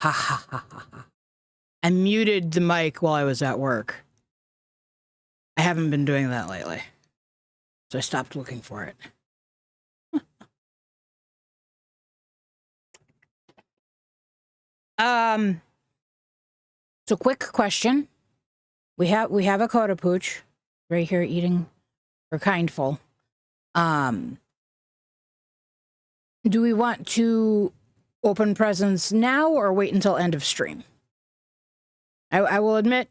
Ha ha ha ha ha. I muted the mic while I was at work. I haven't been doing that lately, so I stopped looking for it. So quick question. We have a Coda Pooch right here eating her kindful. Do we want to open presents now or wait until end of stream? I will admit,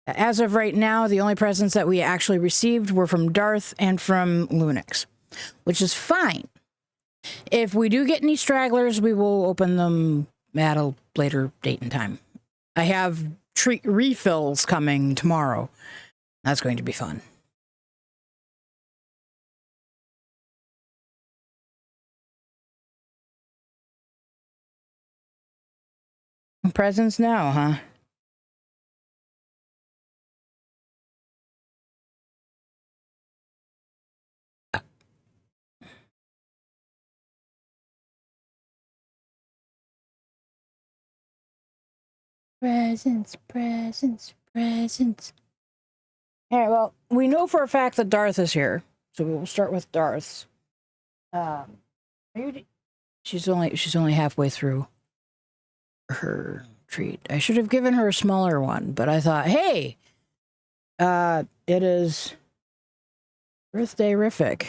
as of right now, the only presents that we actually received were from Darth and from Lunix, which is fine. If we do get any stragglers, we will open them at a later date and time. I have treat refills coming tomorrow. That's going to be fun. Presents now, huh? Presents, presents, presents. All right, well, we know for a fact that Darth is here, so we will start with Darth's. She's only halfway through her treat. I should have given her a smaller one, but I thought, hey, it is birthday-rific.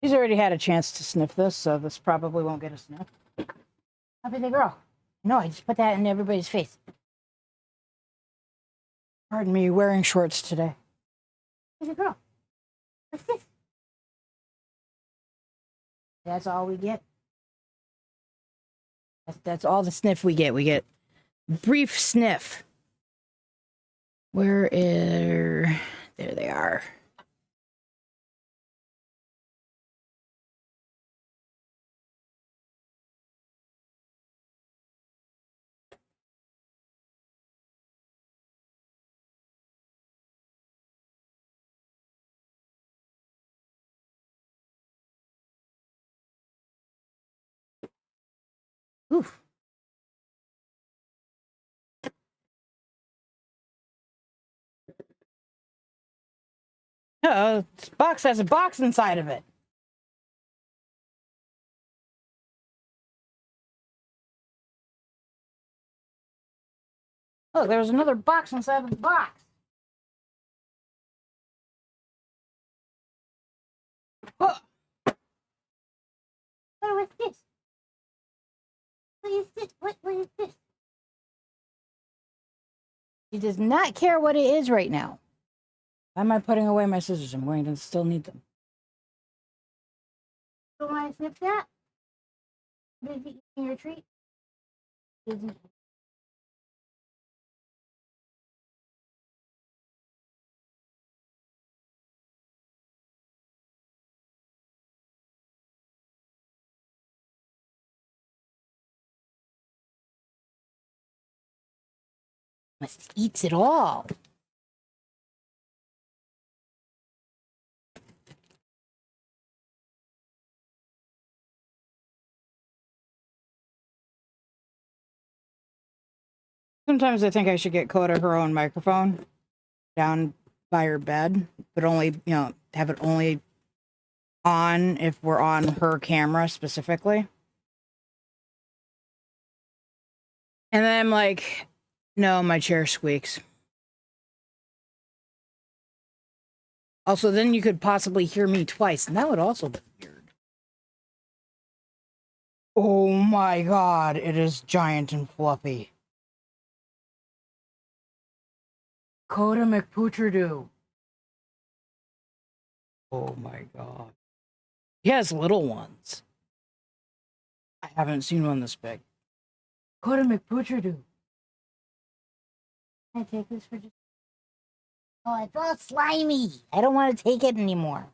She's already had a chance to sniff this, so this probably won't get a sniff. Happy the girl. No, I just put that in everybody's face. Pardon me, wearing shorts today. Happy the girl. What's this? That's all we get. That's all the sniff we get. We get brief sniff. There they are. Oof. This box has a box inside of it. Look, there's another box inside of the box. Oh. What is this? What is this? What is this? He does not care what it is right now. Why am I putting away my scissors? I'm going to still need them. You want to snip that? Busy eating your treat? Busy. Must eats it all. Sometimes I think I should get Coda her own microphone down by her bed, but only, have it only on if we're on her camera specifically. And then I'm like, no, my chair squeaks. Also, then you could possibly hear me twice, and that would also be weird. Oh my god, it is giant and fluffy. Coda McPoocherdoo. Oh my god. He has little ones. I haven't seen one this big. Coda McPoocherdoo. Can I take this for just... Oh, it's all slimy. I don't want to take it anymore.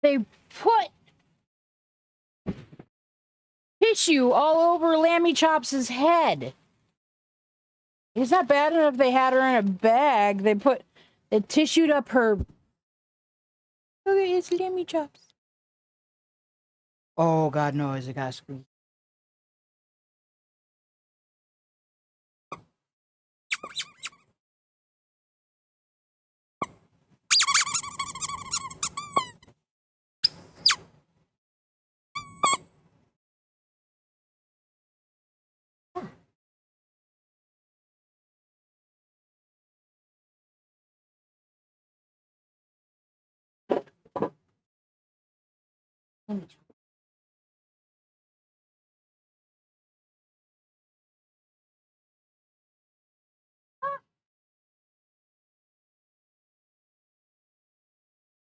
They put tissue all over Lammy Chops's head. It's not bad enough they had her in a bag. They tissued up her. Look, it's Lammy Chops. Oh God, no! Is it got squeezed?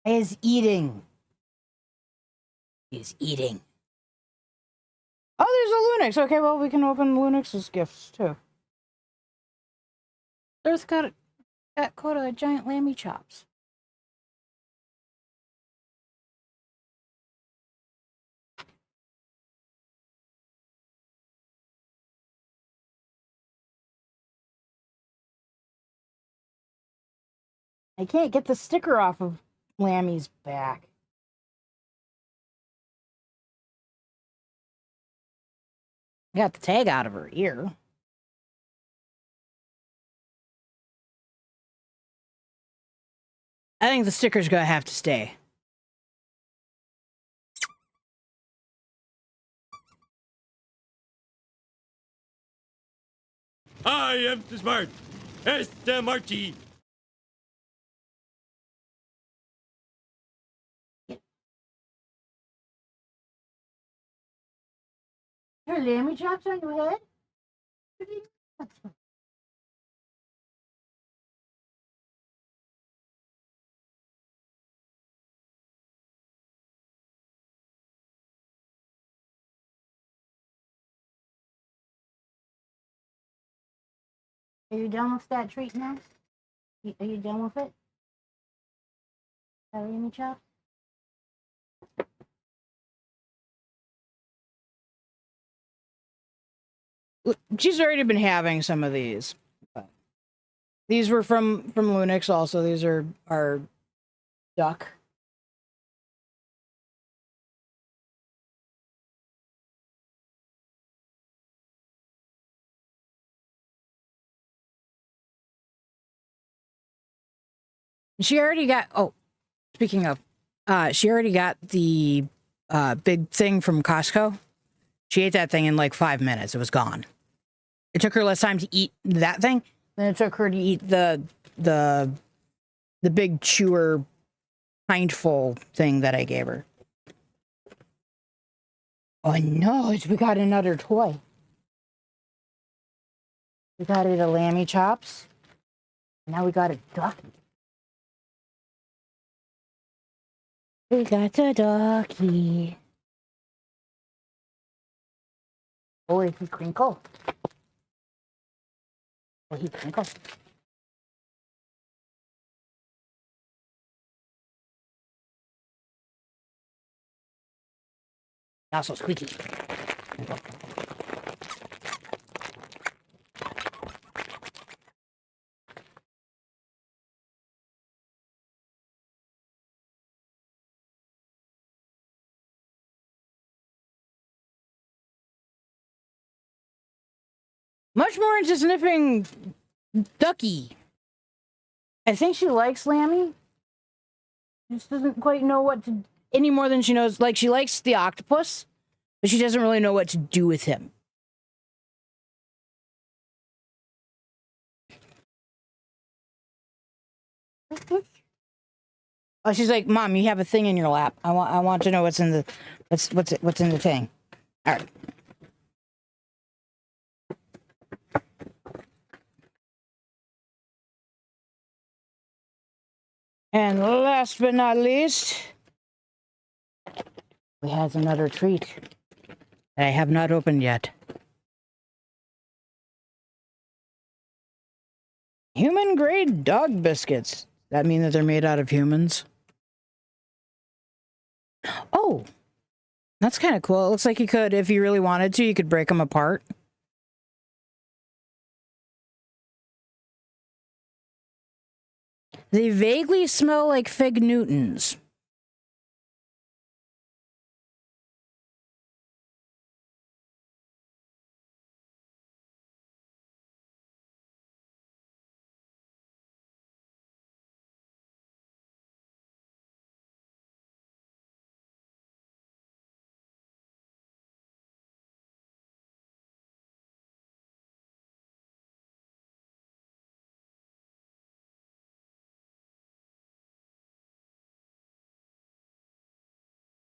Is eating. He's eating. Oh, there's a Lunix. Okay, well, we can open Lunix's gifts, too. Earth got caught a giant Lammy Chops. I can't get the sticker off of Lammy's back. I got the tag out of her ear. I think the sticker's gonna have to stay. I am smart. S-M-R-T. Your Lammy Chops on your head? Are you done with that treat now? Are you done with it? Lammy Chops? She's already been having some of these. These were from Lunix also. These are our duck. She already got, oh, speaking of, she already got the big thing from Costco. She ate that thing in like 5 minutes. It was gone. It took her less time to eat that thing than it took her to eat the big chewer pintful thing that I gave her. Oh no, we got another toy. We got it a Lammy Chops. Now we got a ducky. We got the ducky. Oh, he crinkle. Oh, he crinkle. Not so squeaky. Much more into sniffing ducky. I think she likes Lammy. She just doesn't quite know what to, any more than she knows. Like, she likes the octopus, but she doesn't really know what to do with him. Oh, she's like, Mom, you have a thing in your lap. I want to know what's in the what's in the thing. All right. And last but not least, we have another treat that I have not opened yet. Human grade dog biscuits. That mean that they're made out of humans? Oh, that's kind of cool. It looks like you could, if you really wanted to, you could break them apart. They vaguely smell like Fig Newtons.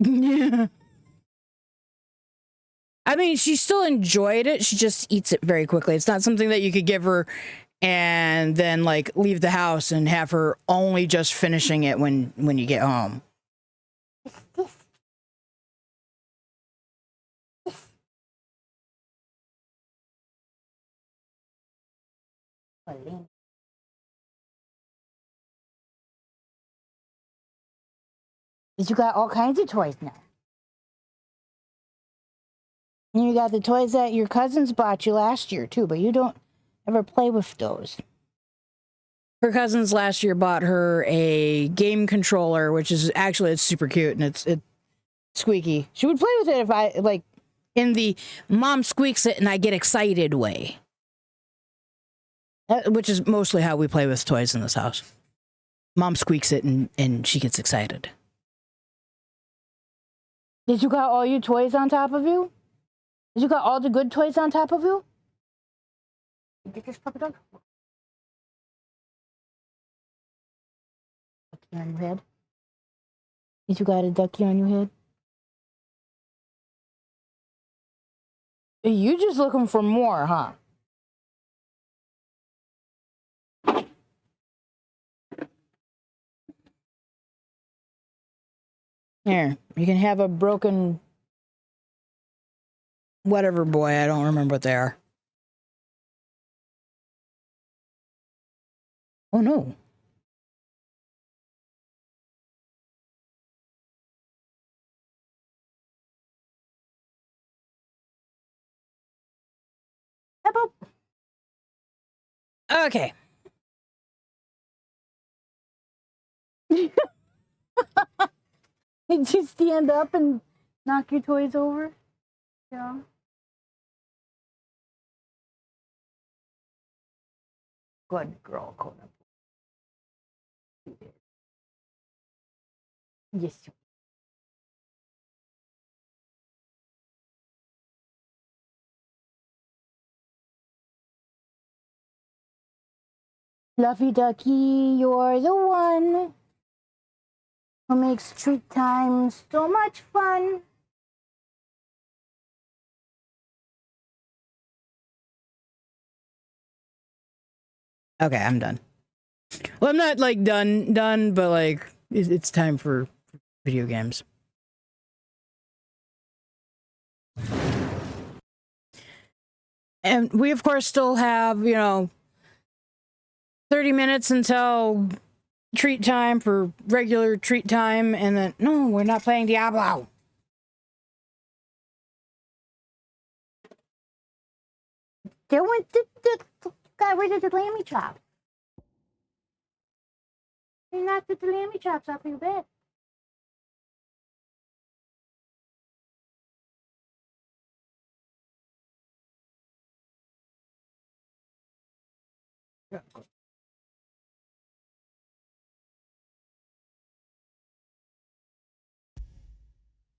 Yeah. I mean, she still enjoyed it. She just eats it very quickly. It's not something that you could give her and then like leave the house and have her only just finishing it when you get home. You got all kinds of toys now. And you got the toys that your cousins bought you last year too, but you don't ever play with those. Her cousins last year bought her a game controller, which is actually it's super cute and it's squeaky. She would play with it if I like in the mom squeaks it and I get excited way. Which is mostly how we play with toys in this house. Mom squeaks it and she gets excited. Did you got all your toys on top of you? Did you got all the good toys on top of you? You get this puppy dog? Ducky on your head? Did you got a ducky on your head? You just looking for more, huh? Here, you can have a broken whatever boy. I don't remember what they are. Oh no. Okay. Did you stand up and knock your toys over? Yeah. Good girl, Coda. Yes. Fluffy Ducky, you're the one who makes treat time so much fun. Okay, I'm done. Well, I'm not like done, but like it's time for video games. And we of course still have, 30 minutes until treat time for regular treat time, and then no, we're not playing Diablo. They went got rid of the lammy chop. They knocked the lammy chops off your bed.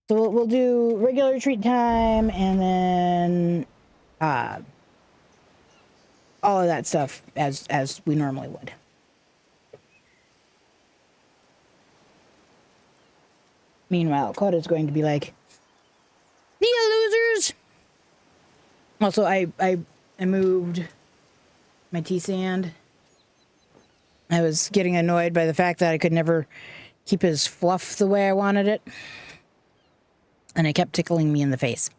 So we'll do regular treat time and then all of that stuff as we normally would. Meanwhile, Coda's going to be like, "See ya, losers!" Also, I moved my tea stand. I was getting annoyed by the fact that I could never keep his fluff the way I wanted it. And it kept tickling me in the face.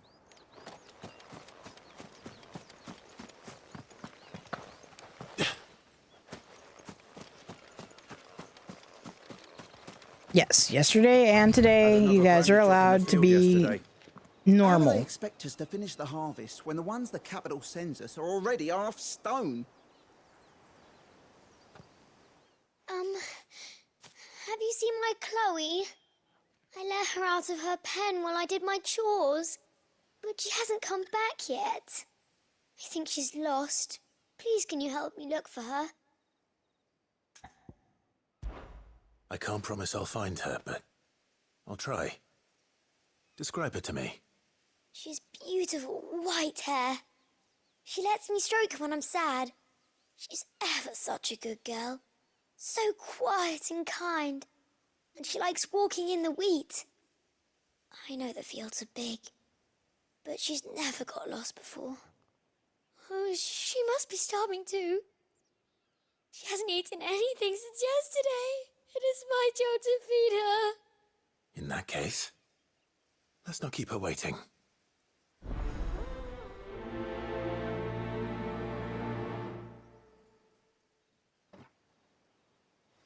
Yes, yesterday and today, you guys are allowed to be normal. How do they expect us to finish the harvest when the ones the capital sends us are already half stone? Have you seen my Chloe? I let her out of her pen while I did my chores, but she hasn't come back yet. I think she's lost. Please, can you help me look for her? I can't promise I'll find her, but I'll try. Describe her to me. She's beautiful white hair. She lets me stroke her when I'm sad. She's ever such a good girl. So quiet and kind. And she likes walking in the wheat. I know the fields are big, but she's never got lost before. Oh, she must be starving too. She hasn't eaten anything since yesterday. It is my job to feed her. In that case, let's not keep her waiting.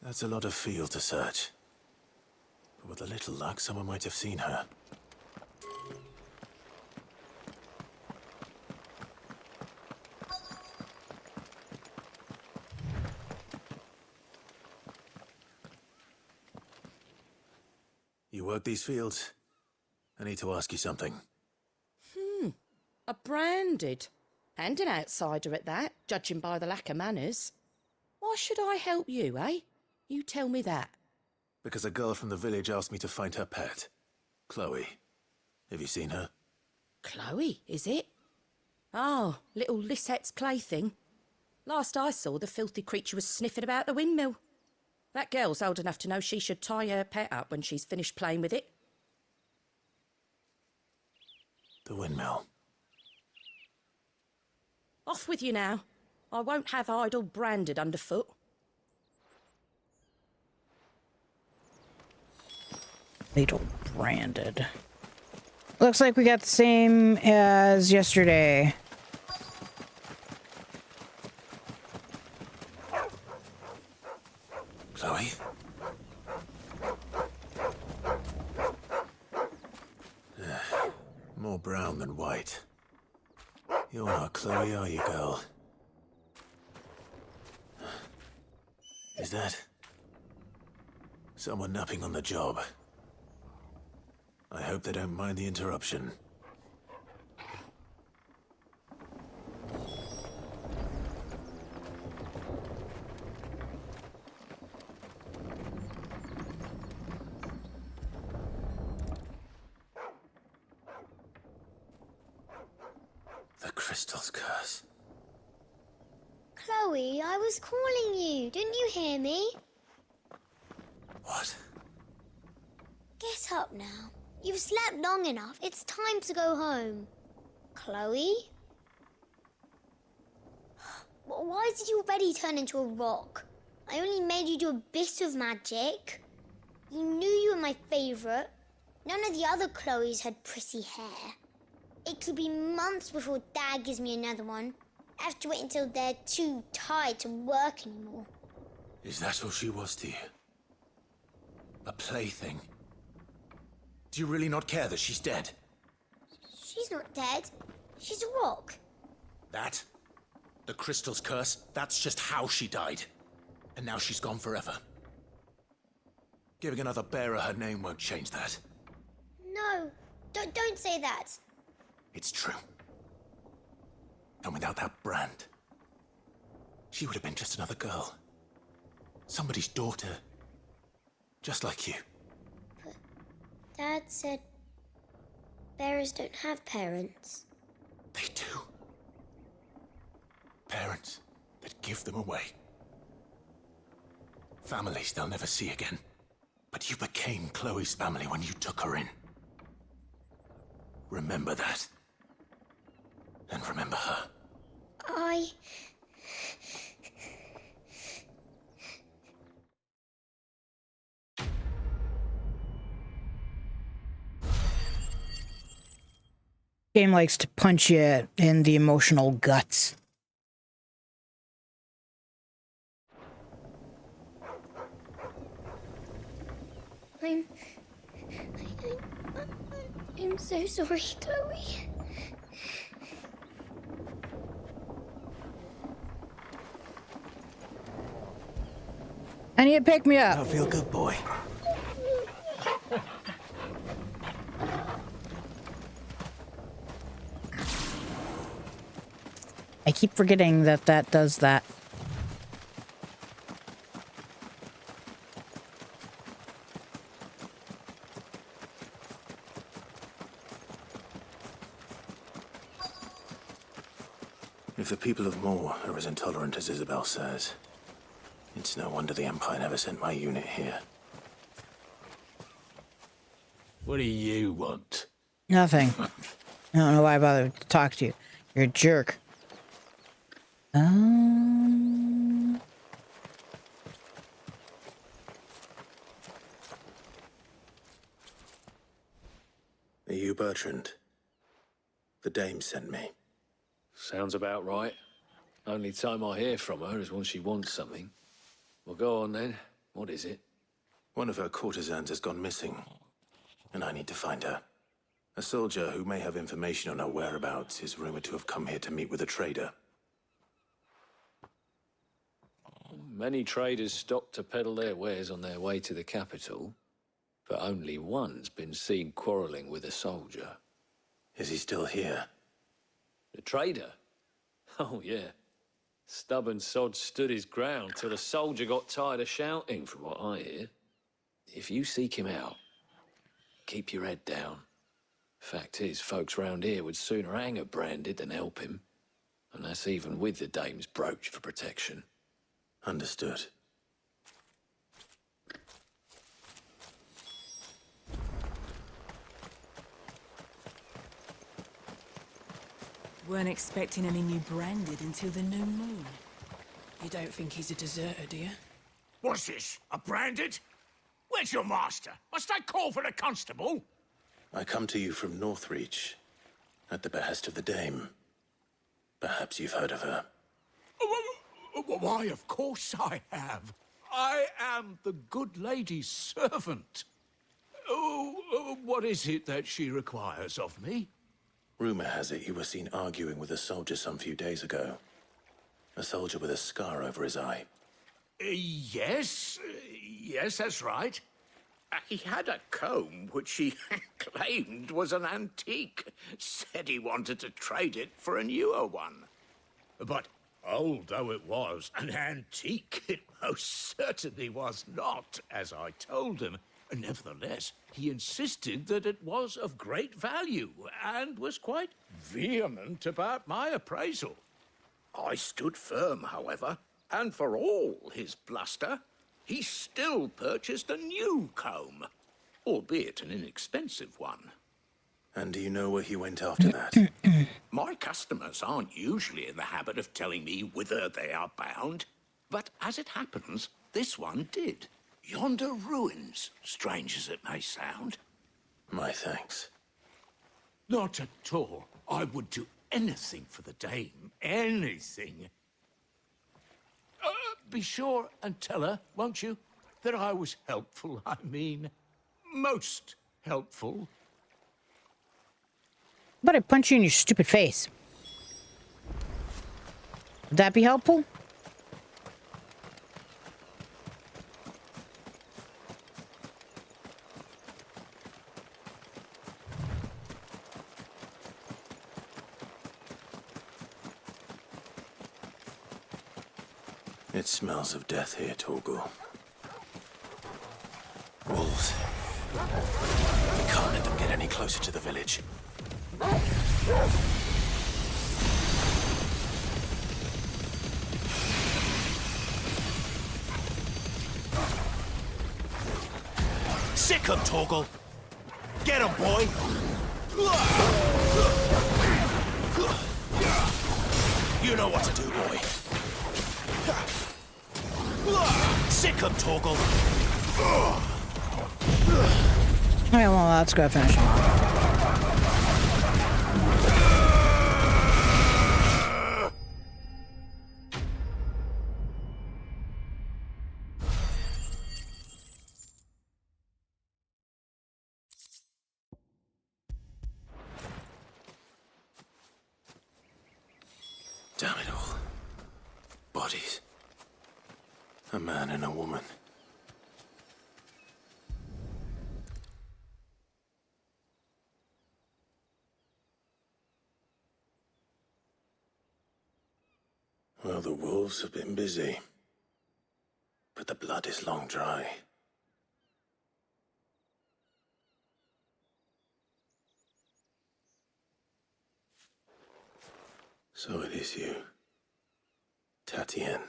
That's a lot of field to search. But with a little luck, someone might have seen her. You work these fields? I need to ask you something. A branded. And an outsider at that, judging by the lack of manners. Why should I help you, eh? You tell me that. Because a girl from the village asked me to find her pet. Chloe. Have you seen her? Chloe, is it? Oh, little Lisette's plaything. Last I saw, the filthy creature was sniffing about the windmill. That girl's old enough to know she should tie her pet up when she's finished playing with it. The windmill. Off with you now. I won't have idle branded underfoot. Fatal branded. Looks like we got the same as yesterday. Chloe? More brown than white. You're not Chloe, are you, girl? Is that someone napping on the job? I hope they don't mind the interruption. The crystal's curse. Chloe, I was calling you. Didn't you hear me? What? Get up now. You've slept long enough. It's time to go home. Chloe? Why did you already turn into a rock? I only made you do a bit of magic. You knew you were my favourite. None of the other Chloes had pretty hair. It could be months before Dad gives me another one. I have to wait until they're too tired to work anymore. Is that all she was to you? A plaything? Do you really not care that she's dead? She's not dead. She's a rock. That? The crystal's curse? That's just how she died. And now she's gone forever. Giving another bearer her name won't change that. No, don't say that. It's true. And without that brand, she would have been just another girl. Somebody's daughter. Just like you. Dad said bearers don't have parents. They do. Parents that give them away. Families they'll never see again. But you became Chloe's family when you took her in. Remember that. And remember her. Game likes to punch you in the emotional guts. I'm so sorry, Chloe. I need to pick me up. I feel good, boy. I keep forgetting that that does that. If the people of Moor are as intolerant as Isabel says, it's no wonder the Empire never sent my unit here. What do you want? Nothing. I don't know why I bothered to talk to you. You're a jerk. Are you Bertrand? The dame sent me. Sounds about right. Only time I hear from her is when she wants something. Well, go on then. What is it? One of her courtesans has gone missing, and I need to find her. A soldier who may have information on her whereabouts is rumored to have come here to meet with a trader. Many traders stop to peddle their wares on their way to the capital, but only one's been seen quarreling with a soldier. Is he still here? The trader? Oh, yeah. Stubborn sod stood his ground till the soldier got tired of shouting, from what I hear. If you seek him out, keep your head down. Fact is, folks round here would sooner hang a branded than help him. And that's even with the dame's brooch for protection. Understood. Weren't expecting any new branded until the new moon. You don't think he's a deserter, do you? What's this? A branded? Where's your master? Must I call for the constable? I come to you from Northreach, at the behest of the dame. Perhaps you've heard of her. Why, of course I have. I am the good lady's servant. Oh, what is it that she requires of me? Rumor has it you were seen arguing with a soldier some few days ago. A soldier with a scar over his eye. Yes, that's right. He had a comb which he claimed was an antique. Said he wanted to trade it for a newer one. But old though it was, an antique it most certainly was not, as I told him. Nevertheless, he insisted that it was of great value, and was quite vehement about my appraisal. I stood firm, however, and for all his bluster, he still purchased a new comb, albeit an inexpensive one. And do you know where he went after that? My customers aren't usually in the habit of telling me whither they are bound, but as it happens, this one did. Yonder ruins, strange as it may sound. My thanks. Not at all. I would do anything for the dame. Anything. Be sure and tell her, won't you, that I was helpful. I mean, most helpful. But I punch you in your stupid face. Would that be helpful? It smells of death here, Torgal. Wolves. We can't let them get any closer to the village. Sick 'em, Torgal! Get 'em, boy! You know what to do, boy. Sick 'em, Torgal! Okay, well, let's go finish him. bodies. A man and a woman. Well, the wolves have been busy. But the blood is long dry. So it is you, Tatienne.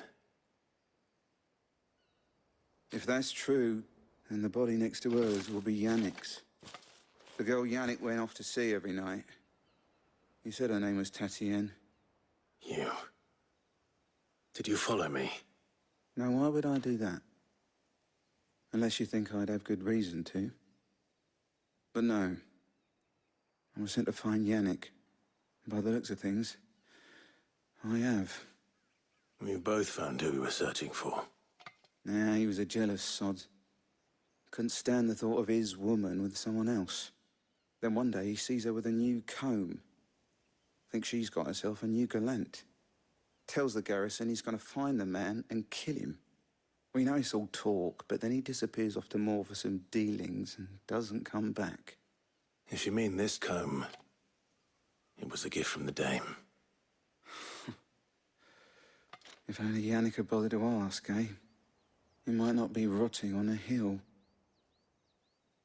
If that's true, then the body next to hers will be Yannick's. The girl Yannick went off to see every night. He said her name was Tatienne. You. Did you follow me? Now, why would I do that? Unless you think I'd have good reason to. But no. I was sent to find Yannick. By the looks of things, I have. We both found who we were searching for. Nah, he was a jealous sod. Couldn't stand the thought of his woman with someone else. Then one day he sees her with a new comb. Thinks she's got herself a new gallant. Tells the garrison he's going to find the man and kill him. We know it's all talk, but then he disappears off to Moor for some dealings and doesn't come back. If you mean this comb, it was a gift from the dame. If only Yannick had bothered to ask, eh? He might not be rotting on a hill.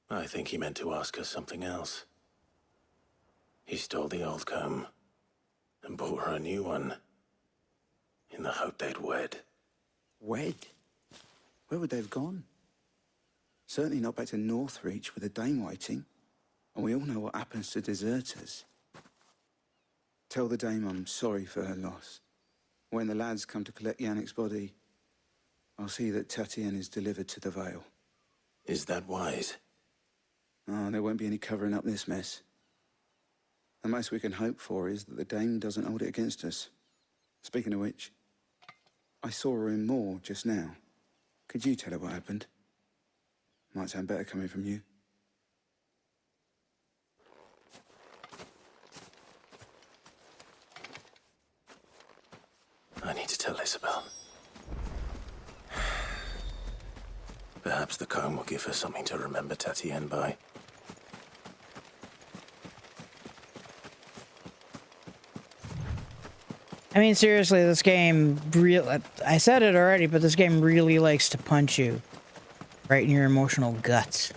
I think he meant to ask us something else. He stole the old comb and bought her a new one in the hope they'd wed. Wed? Where would they have gone? Certainly not back to Northreach with a dame waiting. And we all know what happens to deserters. Tell the dame I'm sorry for her loss. When the lads come to collect Yannick's body, I'll see that Tatienne is delivered to the Vale. Is that wise? Oh, there won't be any covering up this mess. The most we can hope for is that the dame doesn't hold it against us. Speaking of which, I saw her in Moor just now. Could you tell her what happened? Might sound better coming from you. I need to tell Isabel. Perhaps the comb will give her something to remember Tatienne by. I mean, seriously, this game I said it already, but this game really likes to punch you right in your emotional guts.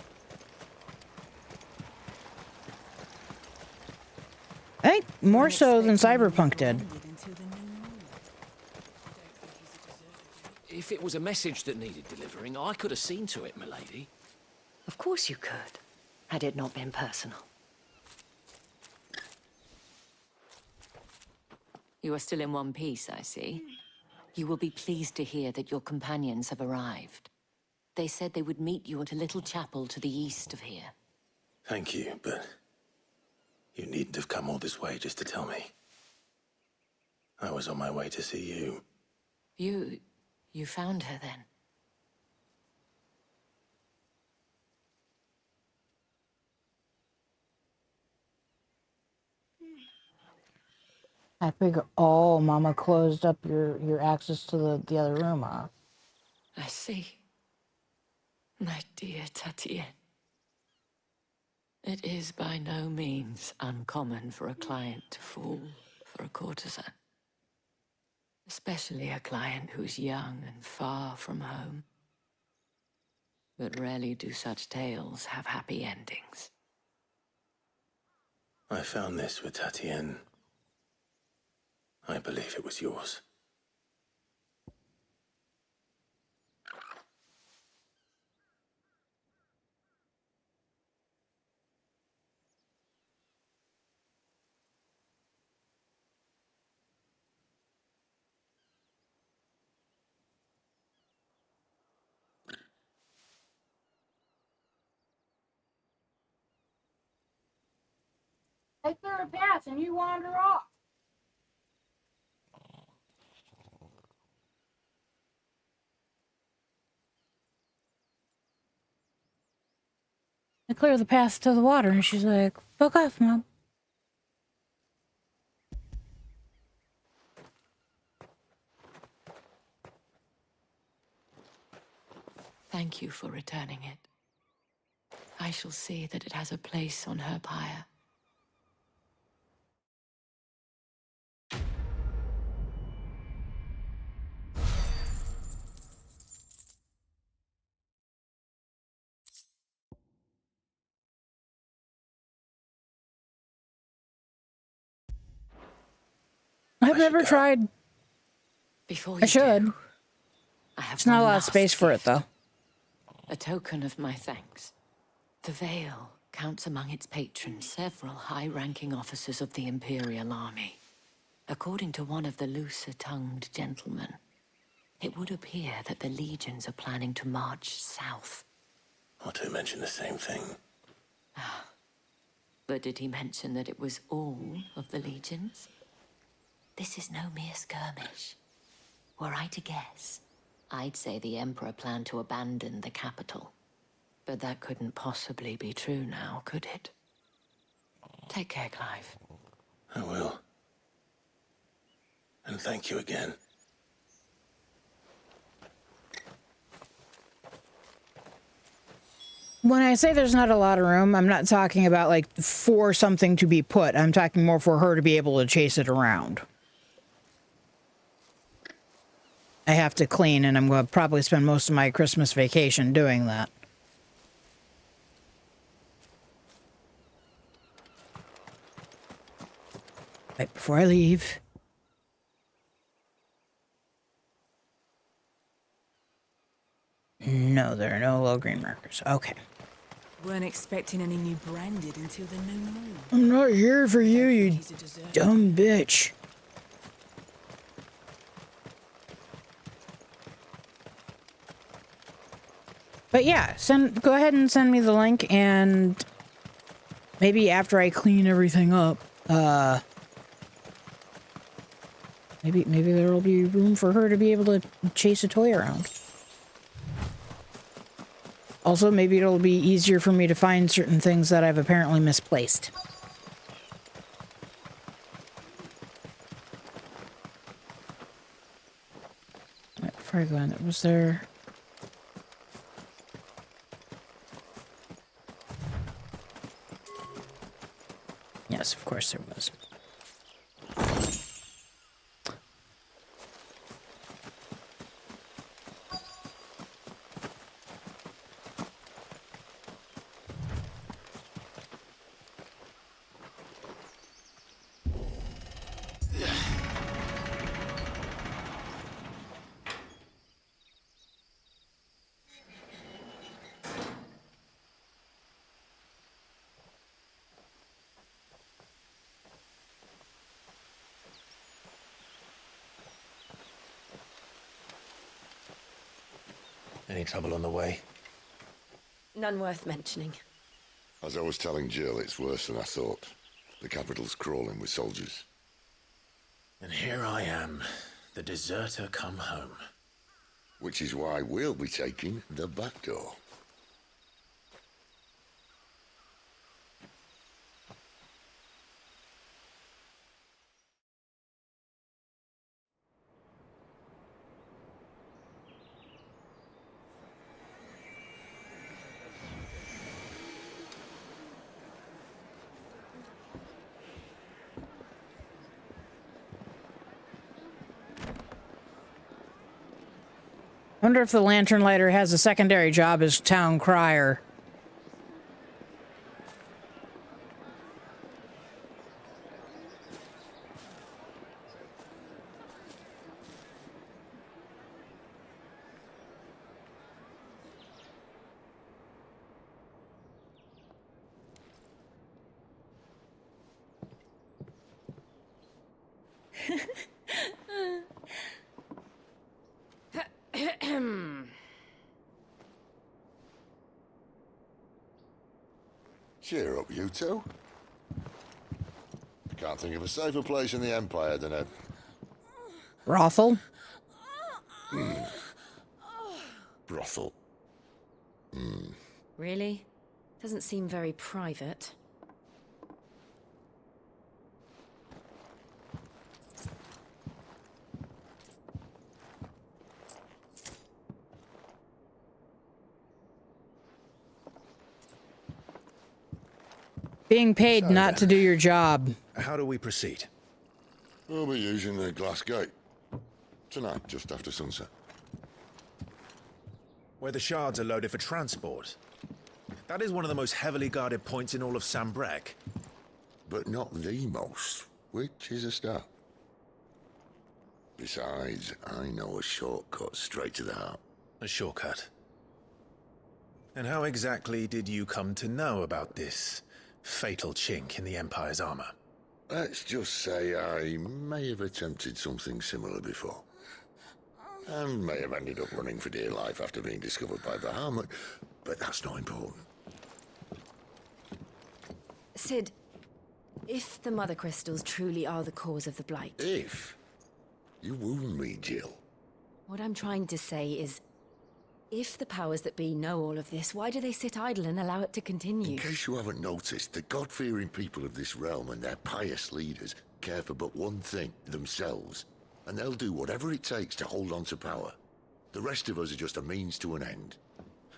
I think more so than Cyberpunk did. If it was a message that needed delivering, I could have seen to it, milady. Of course you could, had it not been personal. You are still in one piece, I see. You will be pleased to hear that your companions have arrived. They said they would meet you at a little chapel to the east of here. Thank you, but you needn't have come all this way just to tell me. I was on my way to see you. You found her then? I figure, oh, Mama closed up your access to the other room, huh? I see. My dear Tatienne. It is by no means uncommon for a client to fall for a courtesan. Especially a client who's young and far from home. But rarely do such tales have happy endings. I found this with Tatienne. I believe it was yours. I clear a path and you wander off. I clear the path to the water and she's like, fuck off, Mom. Thank you for returning it. I shall see that it has a place on her pyre. I've never go. tried. Before I you should. do, I have There's not a one lot of last space for it, gift. though. A token of my thanks. The Vale counts among its patrons several high-ranking officers of the Imperial Army. According to one of the looser-tongued gentlemen, it would appear that the legions are planning to march south. Or to mention the same thing. But did he mention that it was all of the legions? This is no mere skirmish. Were I to guess, I'd say the Emperor planned to abandon the capital. But that couldn't possibly be true now, could it? Take care, Clive. I will. And thank you again. When I say there's not a lot of room, I'm not talking about, like, for something to be put. I'm talking more for her to be able to chase it around. I have to clean, and I'm going to probably spend most of my Christmas vacation doing that. Right before I leave. No, there are no low green markers. Okay. Weren't expecting any new branded until the new moon. I'm not here for you, Don't think you he's a deserter. dumb bitch. But yeah, go ahead and send me the link, and maybe after I clean everything up, maybe there will be room for her to be able to chase a toy around. Also, maybe it'll be easier for me to find certain things that I've apparently misplaced. Right, before I go in, was there... Yes, of course there was. Any trouble on the way? None worth mentioning. As I was telling Jill, it's worse than I thought. The capital's crawling with soldiers. And here I am, the deserter come home. Which is why we'll be taking the back door. I wonder if the lantern lighter has a secondary job as town crier. Cheer up, you two. I can't think of a safer place in the Empire than a... Brothel? brothel. Really? Doesn't seem very private. Being paid So not to then, do your job. how do we proceed? We'll be using the glass gate. Tonight, just after sunset. Where the shards are loaded for transport. That is one of the most heavily guarded points in all of Sambrek. But not the most, which is a start. Besides, I know a shortcut straight to the heart. A shortcut. And how exactly did you come to know about this fatal chink in the Empire's armor? Let's just say I may have attempted something similar before. And may have ended up running for dear life after being discovered by Bahamut, but that's not important. Sid, if the Mother Crystals truly are the cause of the Blight... If? You wound me, Jill. What I'm trying to say is, if the powers that be know all of this, why do they sit idle and allow it to continue? In case you haven't noticed, the God-fearing people of this realm and their pious leaders care for but one thing, themselves. And they'll do whatever it takes to hold on to power. The rest of us are just a means to an end.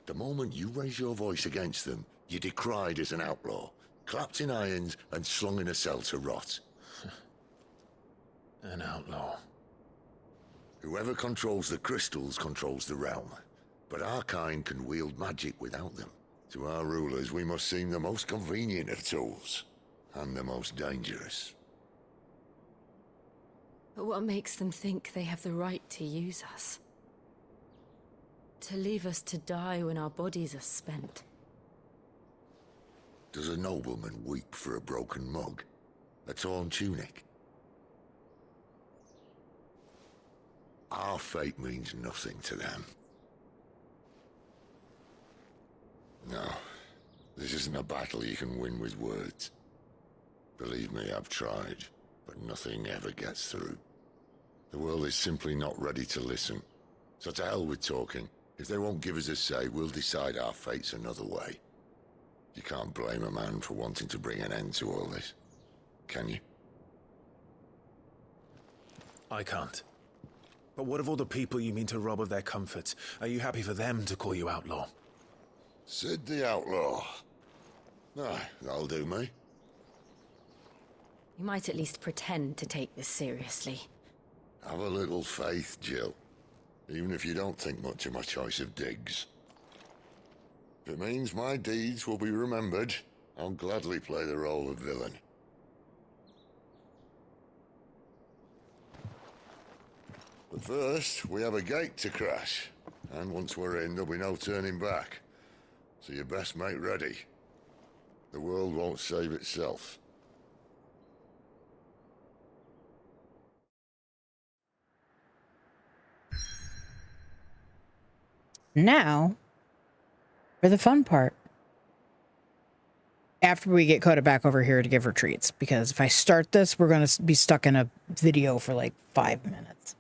The moment you raise your voice against them, you're decried as an outlaw, clapped in irons and slung in a cell to rot. An outlaw. Whoever controls the crystals controls the realm. But our kind can wield magic without them. To our rulers, we must seem the most convenient of tools. And the most dangerous. But what makes them think they have the right to use us? To leave us to die when our bodies are spent? Does a nobleman weep for a broken mug? A torn tunic? Our fate means nothing to them. No, this isn't a battle you can win with words. Believe me, I've tried, but nothing ever gets through. The world is simply not ready to listen. So to hell with talking. If they won't give us a say, we'll decide our fates another way. You can't blame a man for wanting to bring an end to all this, can you? I can't. But what of all the people you mean to rob of their comforts? Are you happy for them to call you outlaw? Sid the Outlaw. Aye, that'll do me. You might at least pretend to take this seriously. Have a little faith, Jill. Even if you don't think much of my choice of digs. If it means my deeds will be remembered, I'll gladly play the role of villain. But first, we have a gate to crash. And once we're in, there'll be no turning back. So you best make ready. The world won't save itself. Now, for the fun part. After we get Coda back over here to give her treats. Because if I start this, we're going to be stuck in a video for like 5 minutes.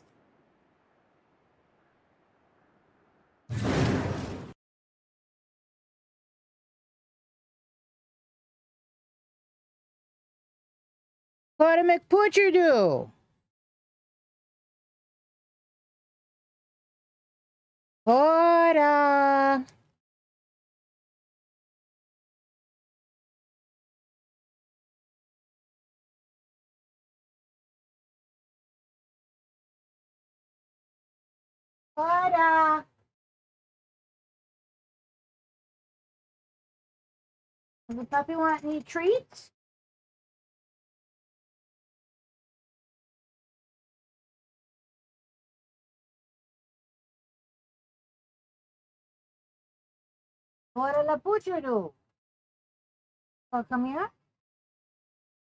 Coda McPutcherdo. Coda. Coda. Does the puppy want any treats? Coda la puchero. Oh, come here.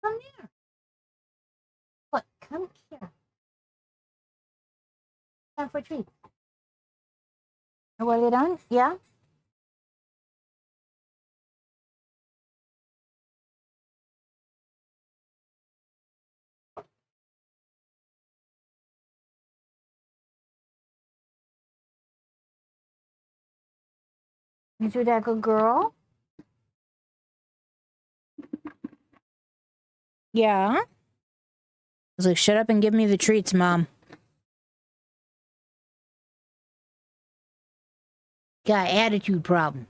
Come here. What? Come here. Time for treats. Are you done? Yeah? You do that good girl? Yeah? I was like, shut up and give me the treats, Mom. Got an attitude problem.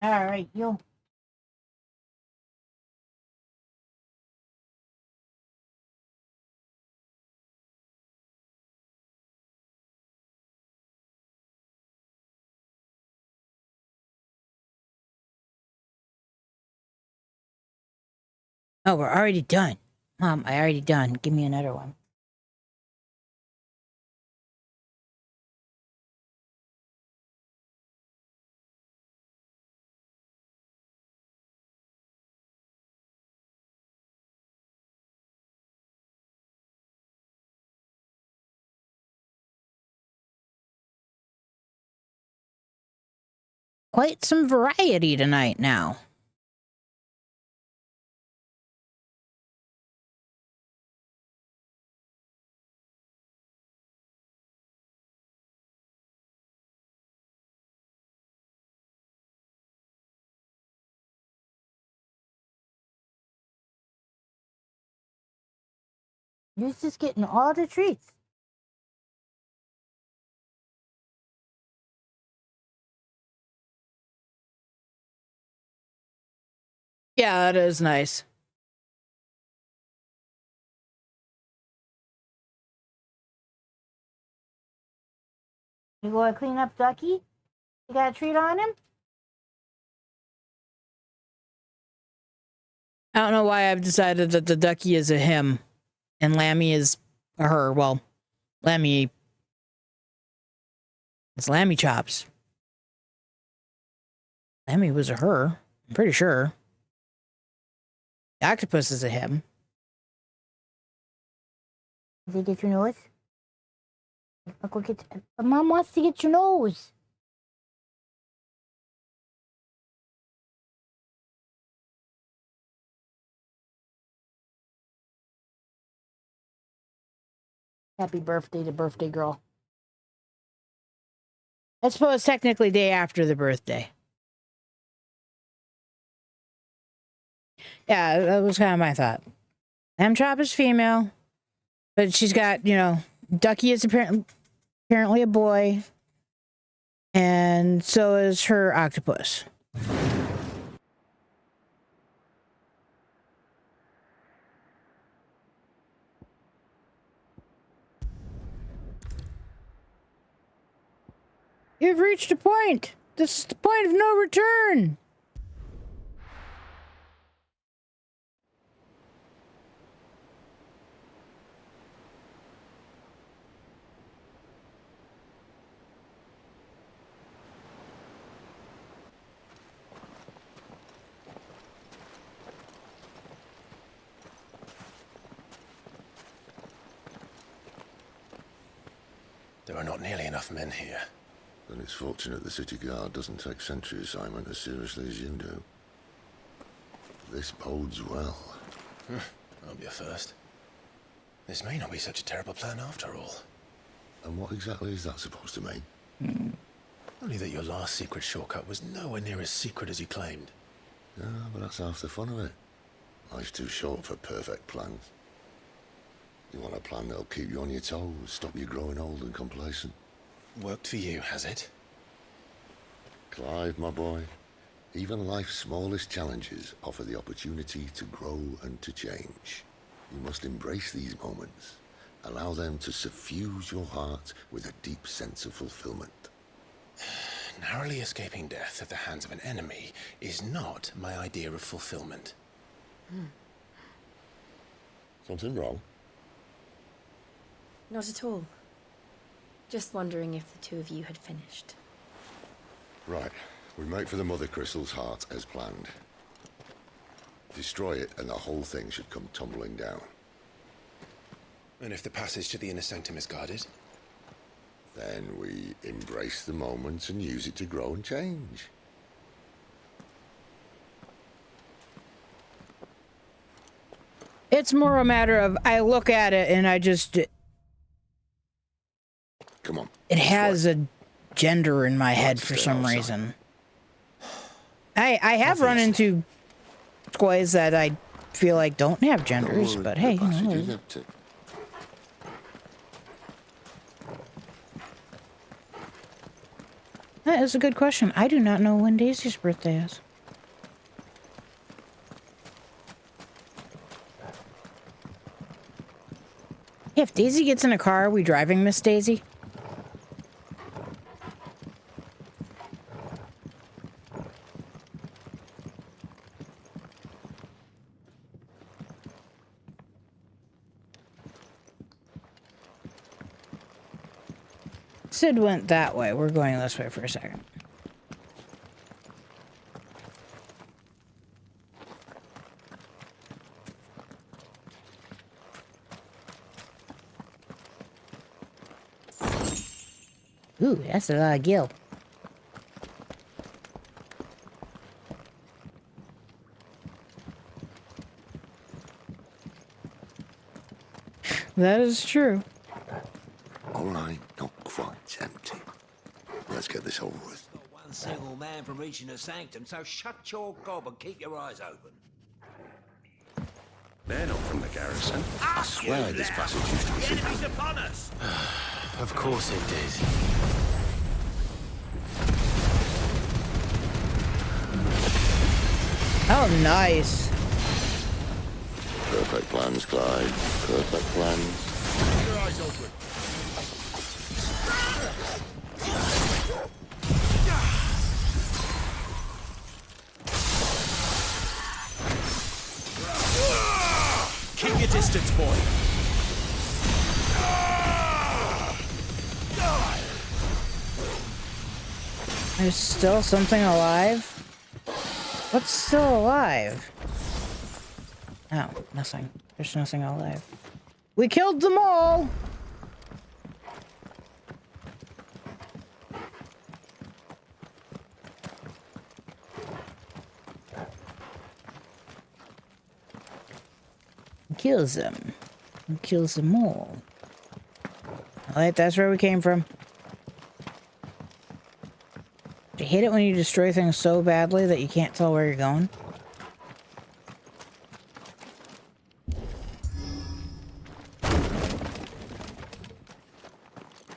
All right, you. Oh, we're already done. Mom, I already done. Give me another one. Quite some variety tonight now. You're just getting all the treats. Yeah, that is nice. You want to clean up Ducky? You got a treat on him? I don't know why I've decided that the Ducky is a him and Lammy is a her. Well, Lammy. It's Lammy Chops. Lammy was a her. I'm pretty sure. The octopus is a him. Did you get your nose? Go get. Mom wants to get your nose. Happy birthday to birthday girl. I suppose technically day after the birthday. Yeah, that was kind of my thought. Lamb Chop is female, but she's got, you know, Ducky is apparently a boy, and so is her octopus. You've reached a point. This is the point of no return. There are not nearly enough men here. Then it's fortunate the city guard doesn't take sentry assignment as seriously as you do. This bodes well. I'll be a first. This may not be such a terrible plan after all. And what exactly is that supposed to mean? Only that your last secret shortcut was nowhere near as secret as you claimed. Yeah, but that's half the fun of it. Life's too short for perfect plans. You want a plan that'll keep you on your toes, stop you growing old and complacent. Worked for you, has it? Clive, my boy, even life's smallest challenges offer the opportunity to grow and to change. You must embrace these moments. Allow them to suffuse your heart with a deep sense of fulfillment. Narrowly escaping death at the hands of an enemy is not my idea of fulfillment. Something wrong? Not at all. Just wondering if the two of you had finished. Right. We make for the Mother Crystal's heart as planned. Destroy it and the whole thing should come tumbling down. And if the passage to the inner sanctum is guarded? Then we embrace the moment and use it to grow and change. It's more a matter of I look at it and I just... Come on. It has a gender in my head for some reason. I have run into toys that I feel like don't have genders, but hey, you know. That is a good question. I do not know when Daisy's birthday is. Hey, if Daisy gets in a car, are we driving, Miss Daisy? Sid went that way. We're going this way for a second. Ooh, that's a lot of gil. That is true. All right, not quite empty. Let's get this over with. Not one single man from reaching the sanctum, so shut your gob and keep your eyes open. They're not from the garrison. I swear this passage used to be The enemy's upon us! Of course it did. Oh, nice. Perfect plans, Clyde. Perfect plans. Keep your eyes open. Keep your distance, boy. There's still something alive? What's still alive? Oh, nothing. There's nothing alive. We killed them all! Kills them. And kills them all. Alright, that's where we came from. I hate it when you destroy things so badly that you can't tell where you're going.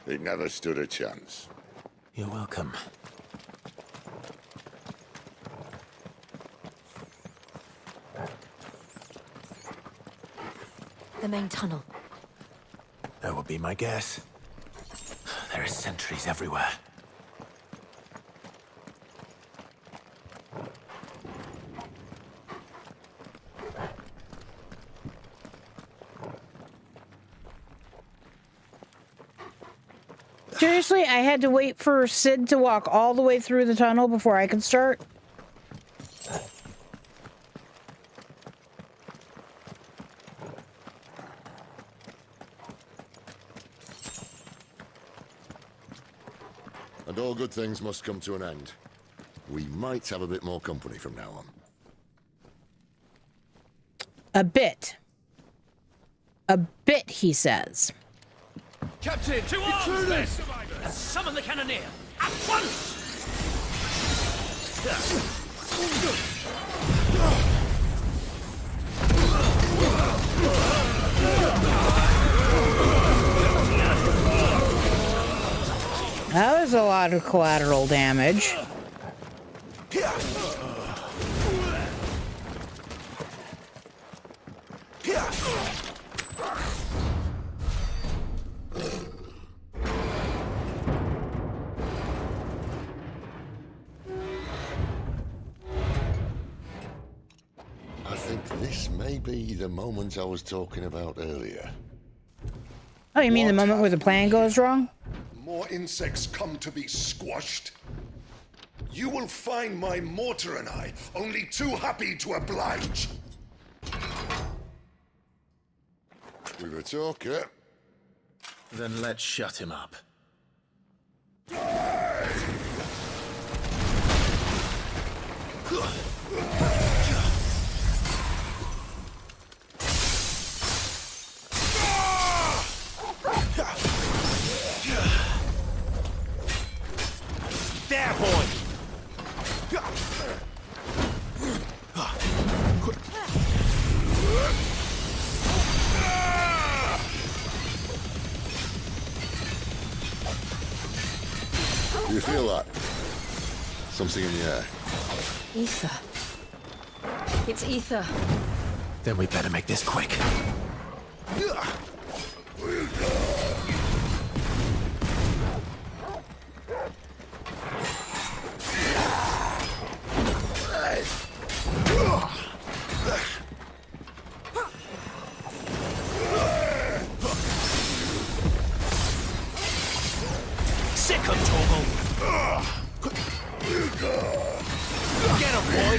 He never stood a chance. You're welcome. The main tunnel. That would be my guess. There are sentries everywhere. Seriously, I had to wait for Sid to walk all the way through the tunnel before I could start? And all good things must come to an end. We might have a bit more company from now on. A bit. A bit, he says. Captain, to arms, men! Summon the cannoneer! At once! That was a lot of collateral damage. I think this may be the moment I was talking about earlier. Oh, you mean the moment where the plan goes wrong? More insects come to be squashed. You will find my mortar and I only too happy to oblige. With a talker. Then let's shut him up. There, boy! You feel that? Something in the air. Ether. It's ether. Then we better make this quick. Sick of Torgal. Get him, boy.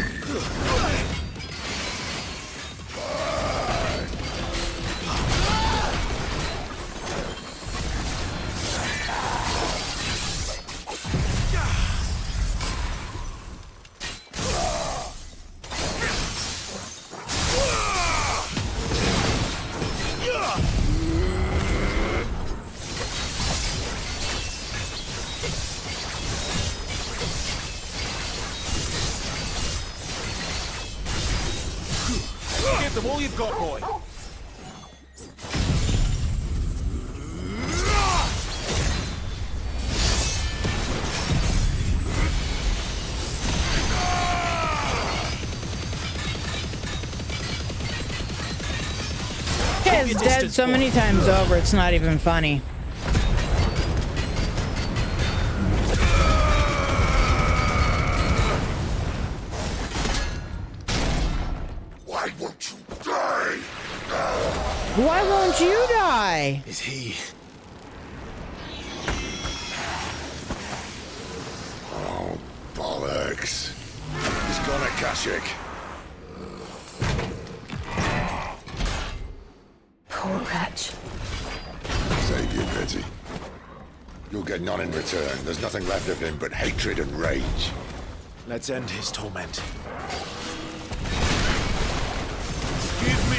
Give them all you've got, boy. He's dead so many times over, it's not even funny. Why won't you die? Why won't you die? Is he? Oh, bollocks. He's gone, Akashic. Poor wretch. Save you, Betty. You'll get none in return. There's nothing left of him but hatred and rage. Let's end his torment. Give me...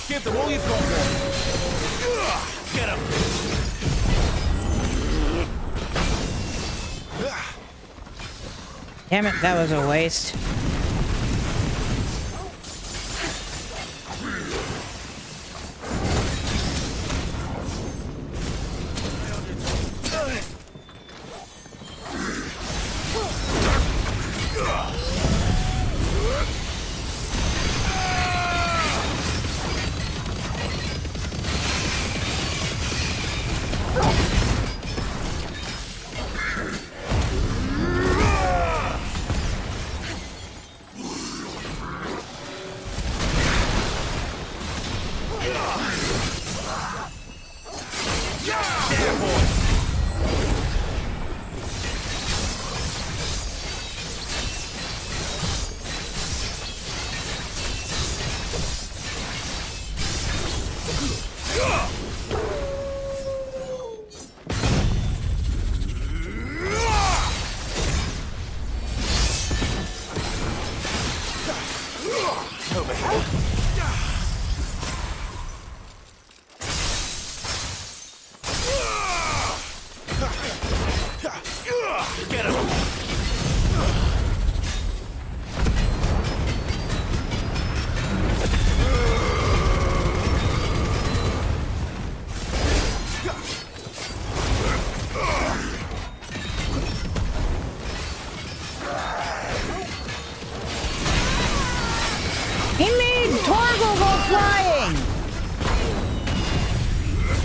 Give them all you've got, boy. Get him. Damn it, that was a waste. Get him. He made Torgal go flying!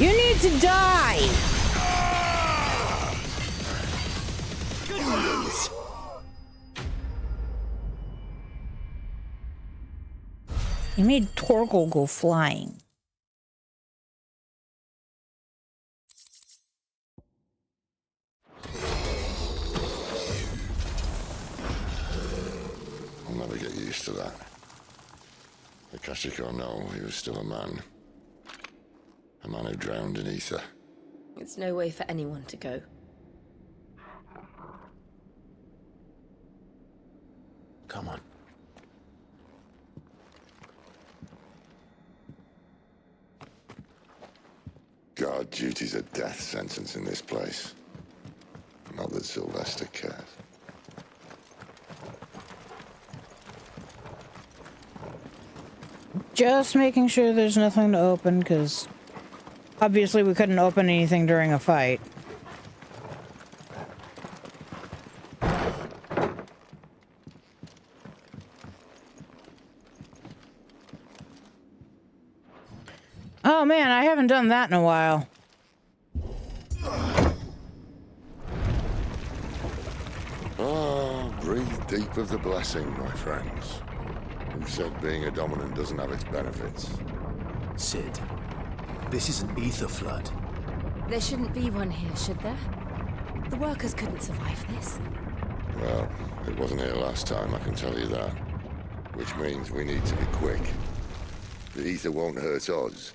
You need to die! He made Torgal go flying. I'll never get used to that. Akashic or no, he was still a man. A man who drowned in ether. It's no way for anyone to go. Come on. Guard duty's a death sentence in this place. Not that Sylvester cares. Just making sure there's nothing to open, because Obviously, we couldn't open anything during a fight. Oh man, I haven't done that in a while. Ah, breathe deep of the blessing, my friends. Who said being a dominant doesn't have its benefits? Sid, this is an ether flood. There shouldn't be one here, should there? The workers couldn't survive this. Well, it wasn't here last time, I can tell you that. Which means we need to be quick. The ether won't hurt us,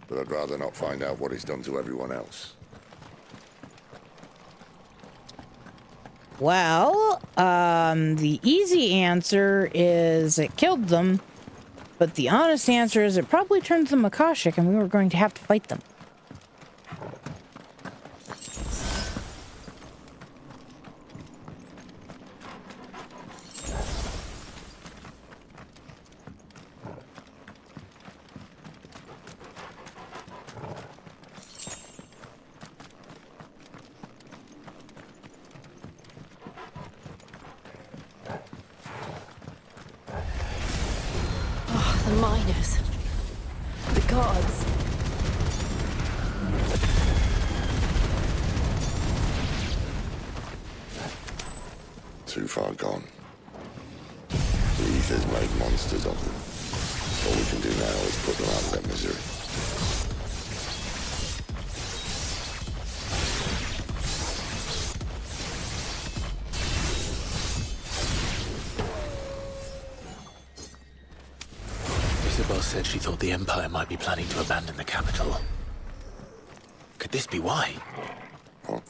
but I'd rather not find out what it's done to everyone else. Well, the easy answer is it killed them, but the honest answer is it probably turned them Akashic and we were going to have to fight them. The miners. The gods. Too far gone. The ether's made monsters of them. All we can do now is put them out of their misery. Isabel said she thought the Empire might be planning to abandon the capital. Could this be why? What?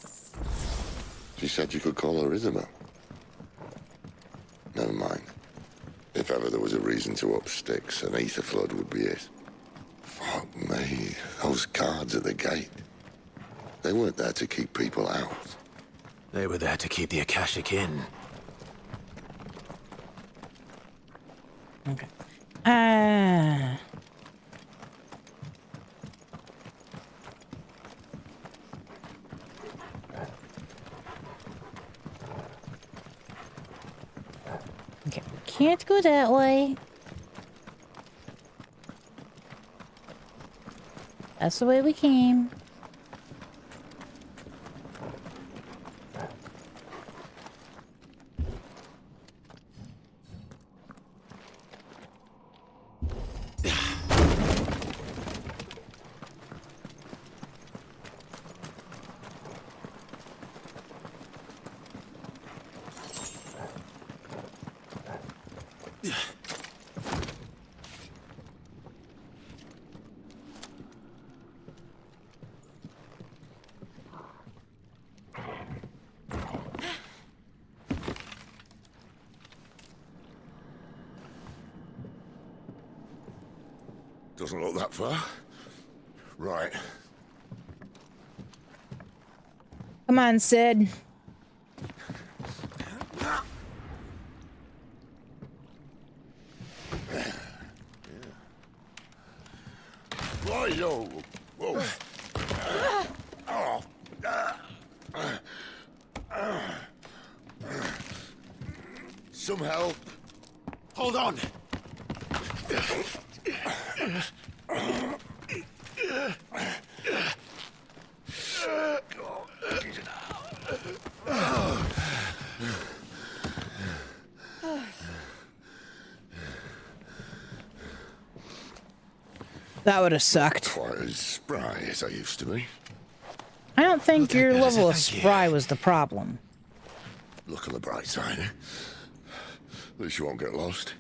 She said you could call her Isabel. Never mind. If ever there was a reason to up sticks, an ether flood would be it. Fuck me. Those guards at the gate. They weren't there to keep people out. They were there to keep the Akashic in. Okay. Okay, can't go that way. That's the way we came. Doesn't look that far. Right. Come on, Sid. Righto. Whoa. Some help. Hold on! That would have sucked. Quite as spry as I used to be. I don't think your goodness, level of thank you. spry was the problem. Look on the bright side, eh? At least you won't get lost.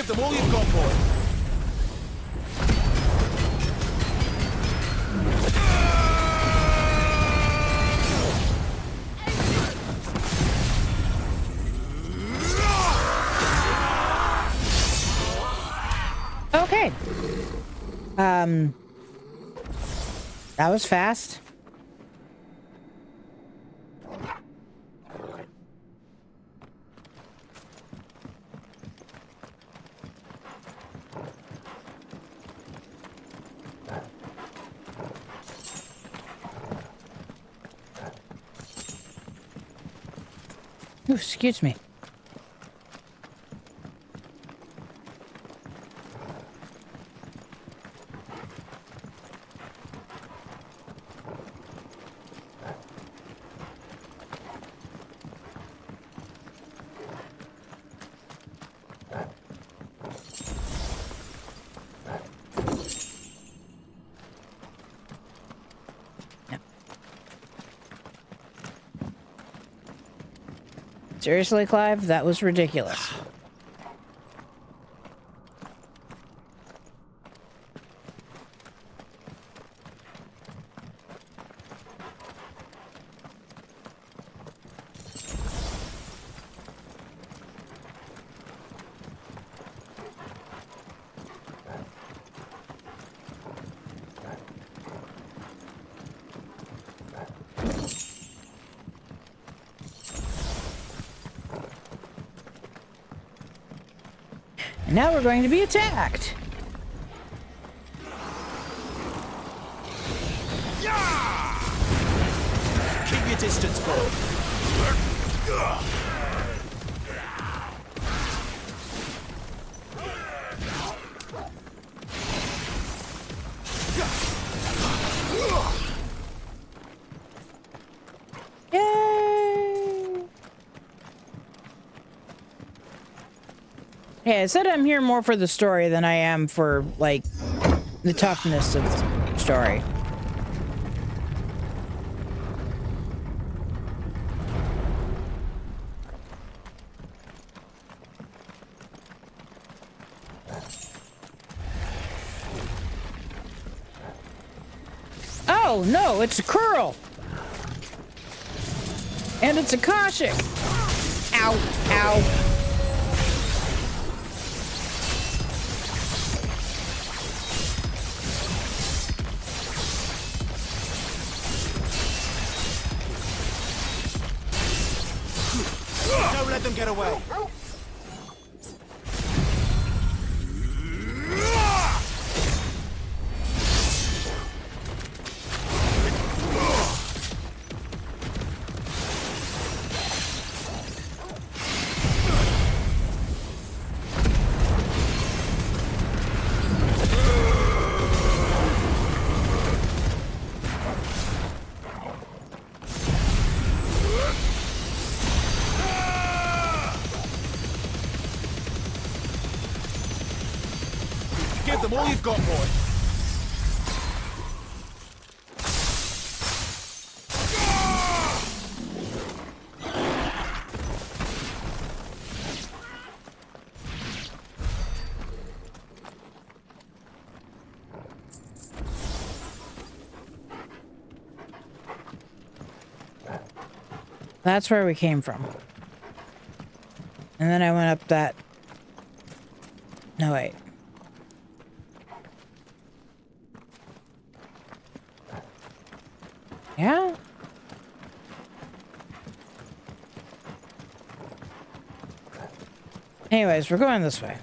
Give them all you've got, boy. Okay. That was fast. Ooh, excuse me. Seriously, Clive? That was ridiculous. And now we're going to be attacked. Keep your distance, boy. Yeah, I said I'm here more for the story than I am for, like, the toughness of the story. Oh, no, it's a curl! And it's a Koshik! Ow, ow. Don't let them get away. Give them all you've got, boy. That's where we came from. And then I went up that... No, wait. Yeah? Anyways, we're going this way.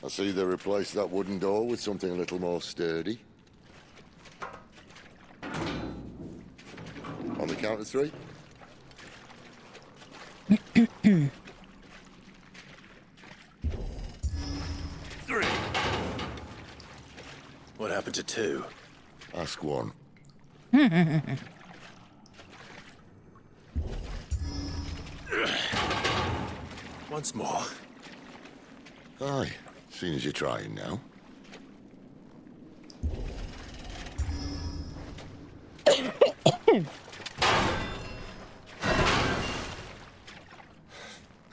I see they replaced that wooden door with something a little more sturdy. On the count of three? 3. What happened to 2? Ask one. Once more. Aye, seeing as you're trying now.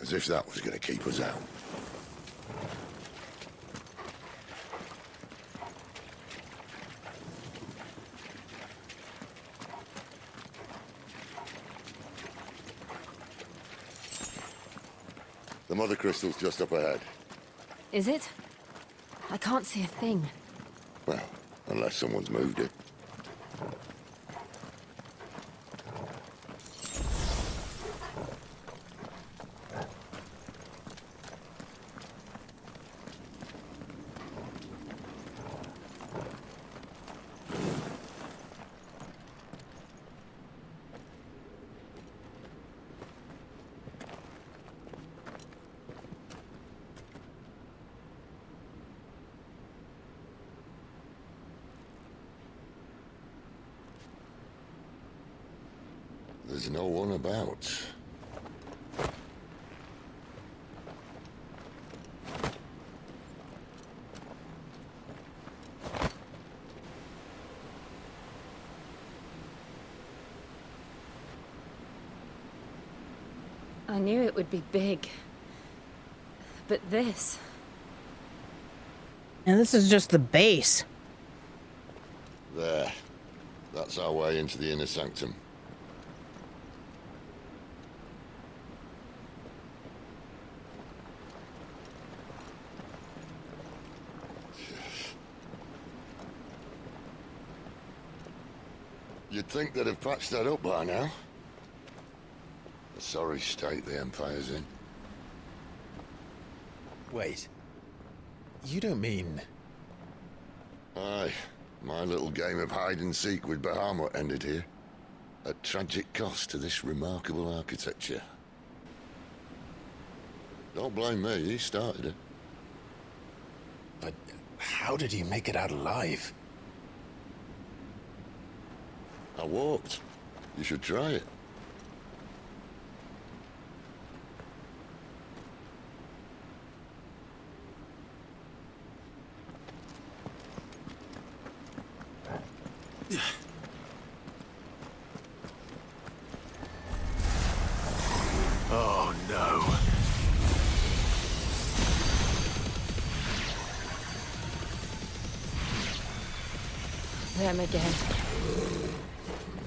As if that was going to keep us out. The mother crystal's just up ahead. Is it? I can't see a thing. Well, unless someone's moved it. There's no one about. I knew it would be big. But this... And this is just the base. There. That's our way into the inner sanctum. You'd think they'd have patched that up by now. A sorry state the Empire's in. Wait. You don't mean... Aye. My little game of hide-and-seek with Bahamut ended here. At tragic cost to this remarkable architecture. Don't blame me, he started it. But how did you make it out alive? I walked. You should try it. Oh, no. Them again.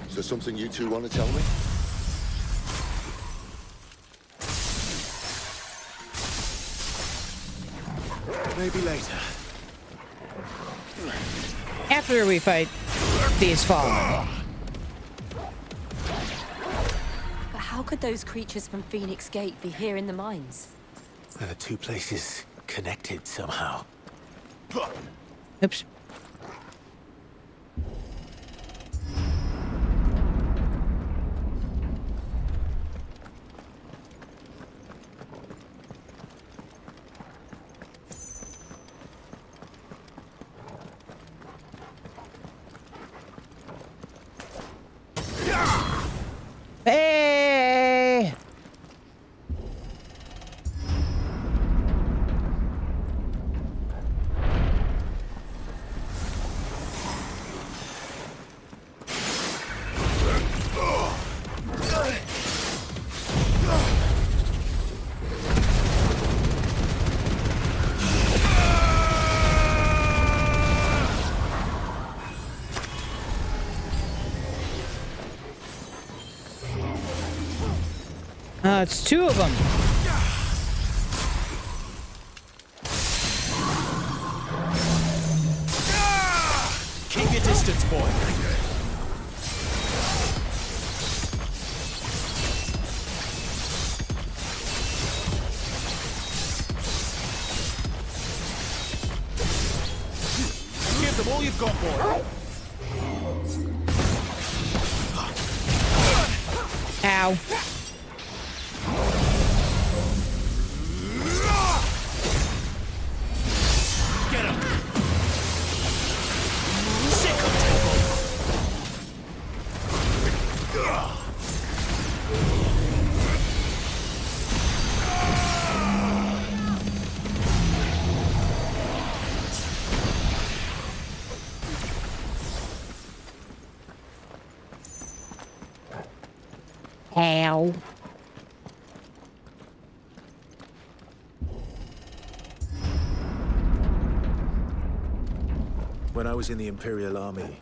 Is there something you two want to tell me? Maybe later. After we fight these fallen. But how could those creatures from Phoenix Gate be here in the mines? Are the two places connected somehow? Oops. Hey! It's two of them. Keep your distance, boy. Give them all you've got, boy. Ow. Get him. Sick of temple. Ow. When I was in the Imperial Army,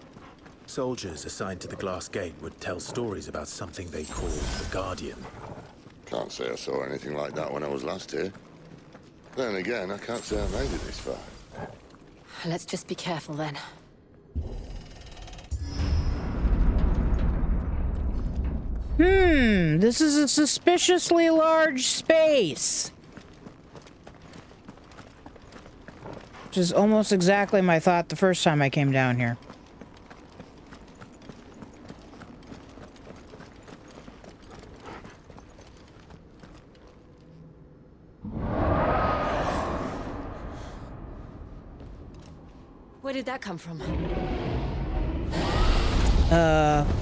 soldiers assigned to the Glass Gate would tell stories about something they called the Guardian. Can't say I saw anything like that when I was last here. Then again, I can't say I made it this far. Let's just be careful then. This is a suspiciously large space. Which is almost exactly my thought the first time I came down here. Where did that come from?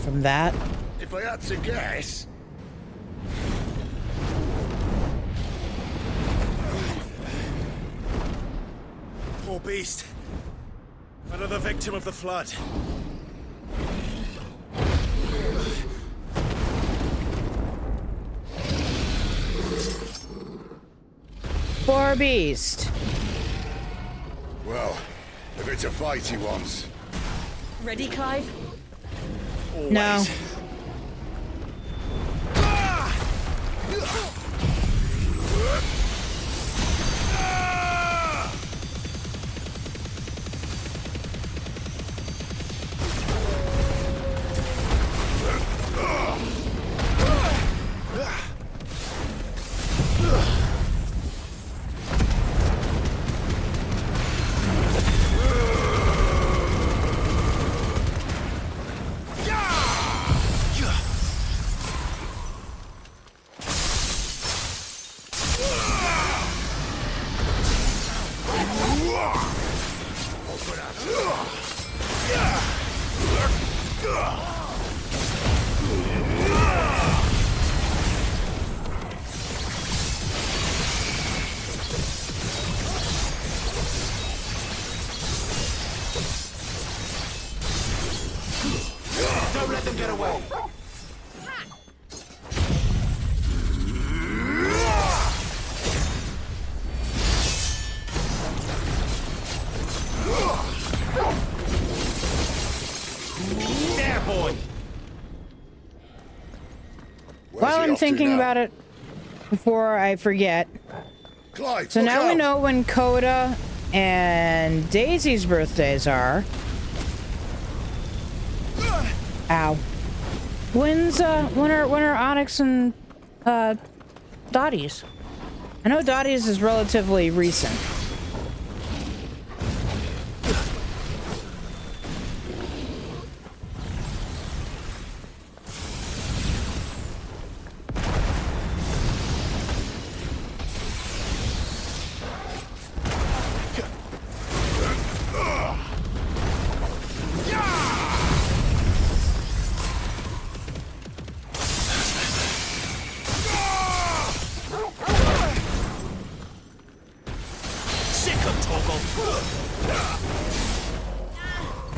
From that? If I had to guess... Poor beast. Another victim of the flood. Poor beast. Well, if it's a fight he wants. Ready, Clive? Always. No. Don't let them get away. There, boy. While I'm thinking about it, before I forget. Clive, So now we know when Coda and Daisy's birthdays are. Ow. When are Onyx and Dottie's? I know Dottie's is relatively recent.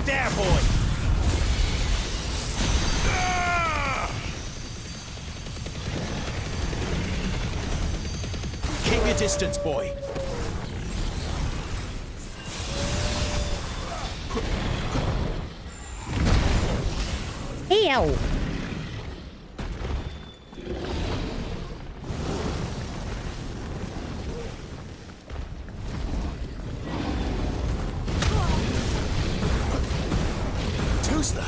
There, boy. Keep your distance, boy. Ew. Too slow.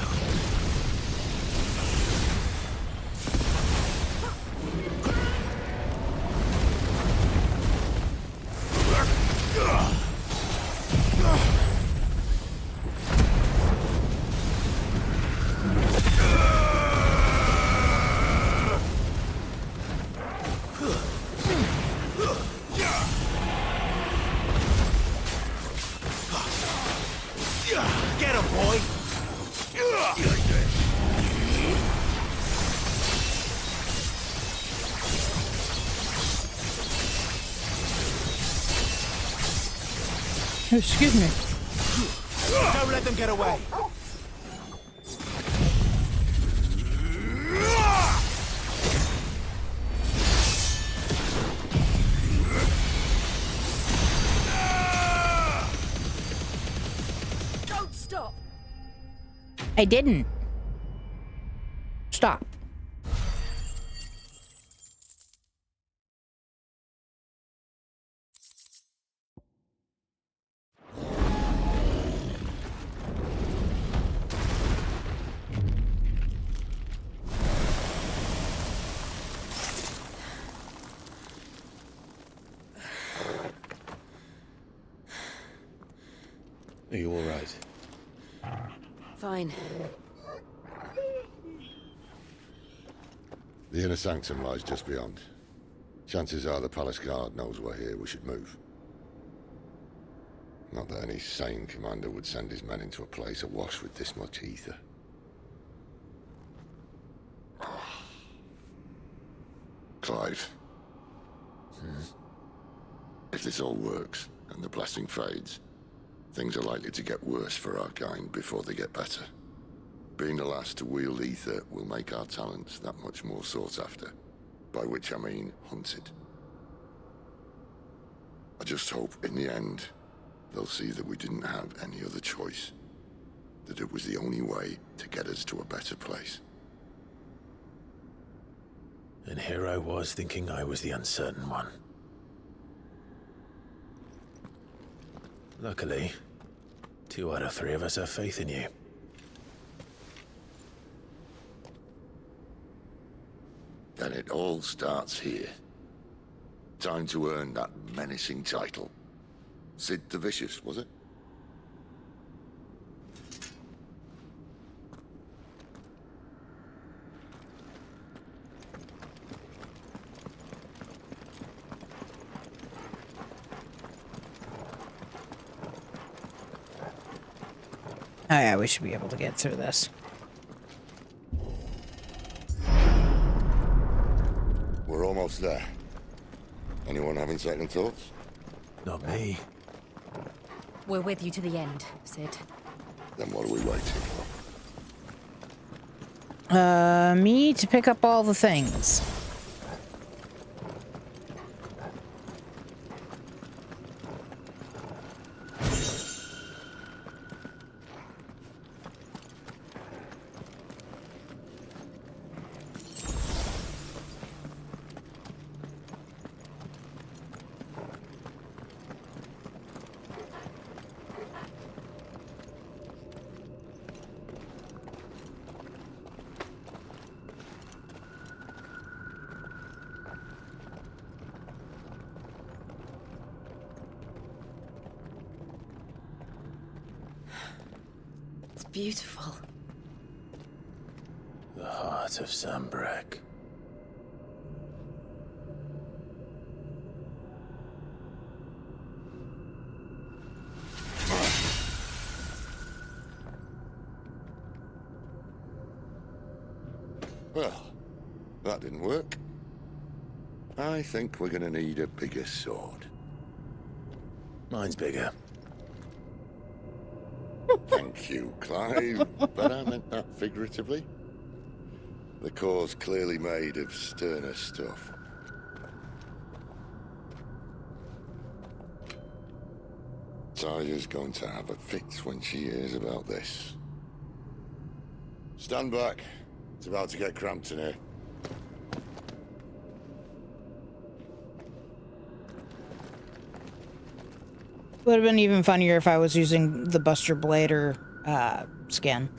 Get him, boy! Excuse me. Don't let them get away. I didn't. Stop. Are you all right? Fine. The inner sanctum lies just beyond. Chances are the palace guard knows we're here. We should move. Not that any sane commander would send his men into a place awash with this much ether. Clive. If this all works, and the blessing fades, things are likely to get worse for our kind before they get better. Being the last to wield ether will make our talents that much more sought after. By which I mean hunted. I just hope, in the end, they'll see that we didn't have any other choice. That it was the only way to get us to a better place. And here I was thinking I was the uncertain one. Luckily, 2 out of 3 of us have faith in you. Then it all starts here. Time to earn that menacing title. Sid the Vicious, was it? Oh yeah, we should be able to get through this. We're almost there. Anyone having second thoughts? Not me. We're with you to the end, Sid. Then what are we waiting for? Me to pick up all the things. Beautiful. The heart of Sambrek. Well, that didn't work. I think we're gonna need a bigger sword. Mine's bigger. Thank you, Clive, but I meant that figuratively. The core's clearly made of sterner stuff. Tyler's going to have a fit when she hears about this. Stand back. It's about to get cramped in here. Would have been even funnier if I was using the Buster Blader skin.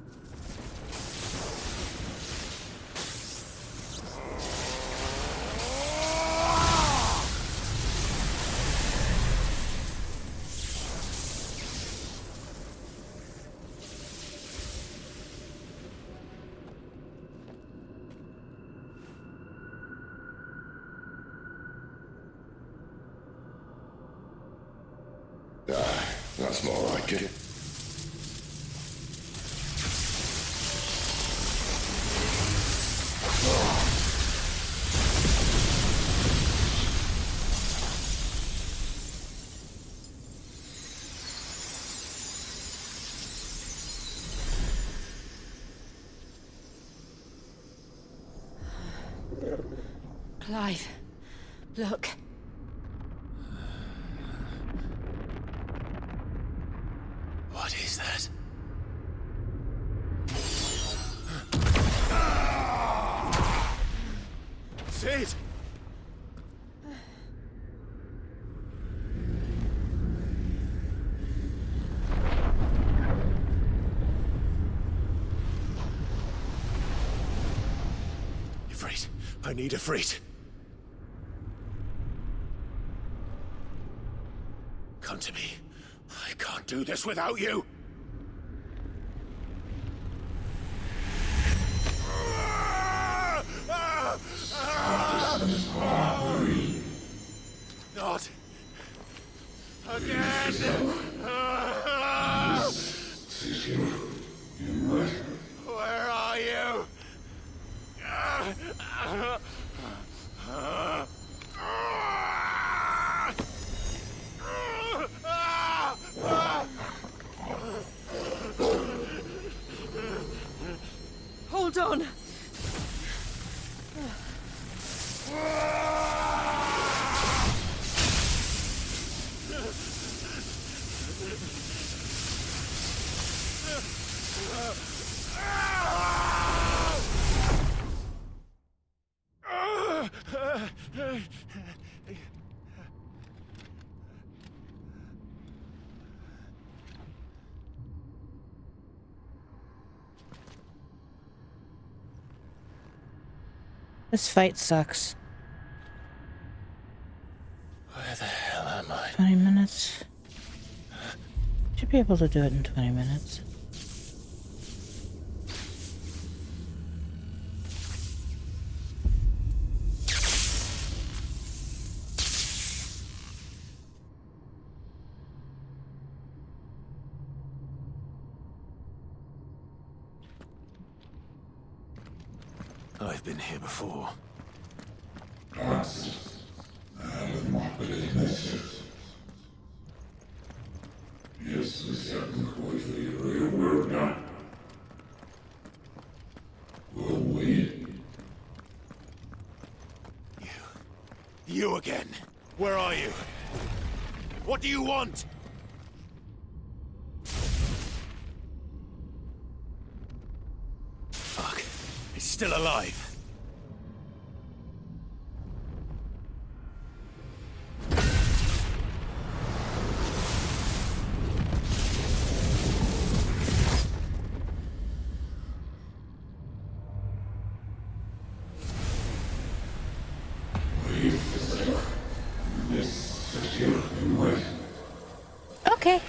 That's more like it. Clive, look. What is that? this it? Ifrit, I need Ifrit. Come to me. I can't do this without you. Not again. Where are you? Hold on. This fight sucks. Where the hell am I? 20 minutes. Should be able to do it in 20 minutes. I've been here before. You again. Where are you? What do you want? Fuck. He's still alive. Okay.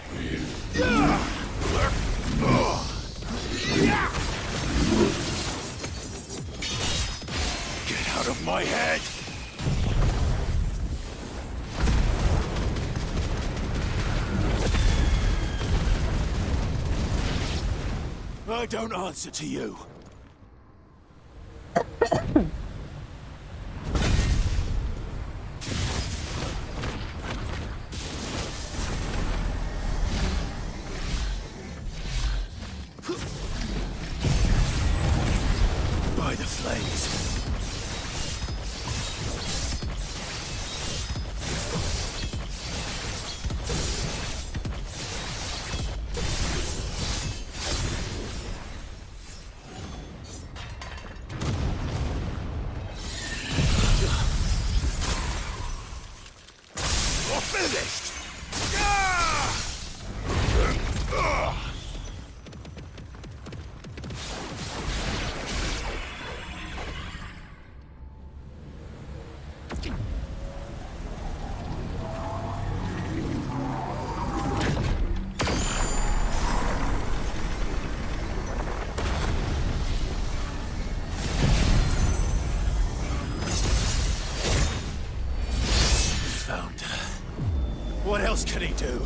Get out of my head! I don't answer to you. By the flames. You're finished! Found her. What else can he do?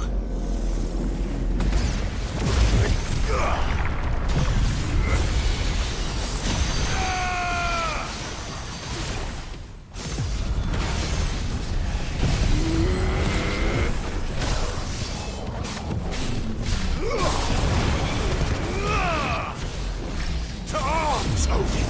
To arms, Odin!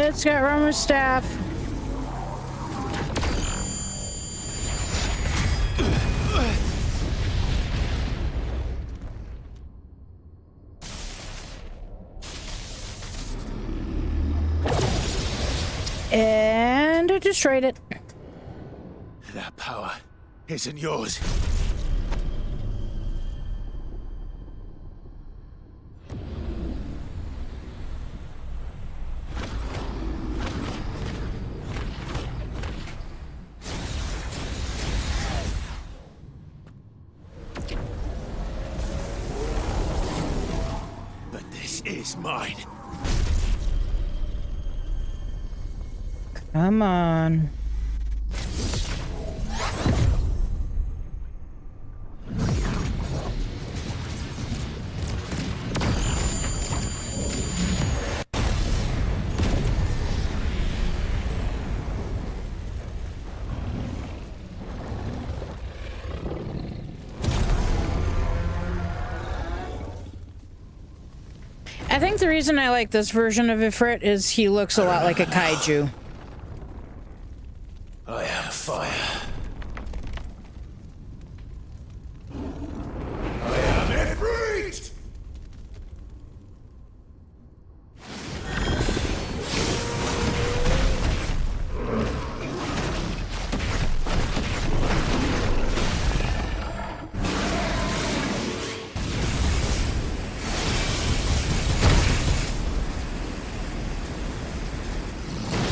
It's got Romer's staff. And I destroyed it. That power isn't yours. But this is mine. Come on. I think the reason I like this version of Ifrit is he looks a lot like a kaiju. I am fire. I am Ifrit!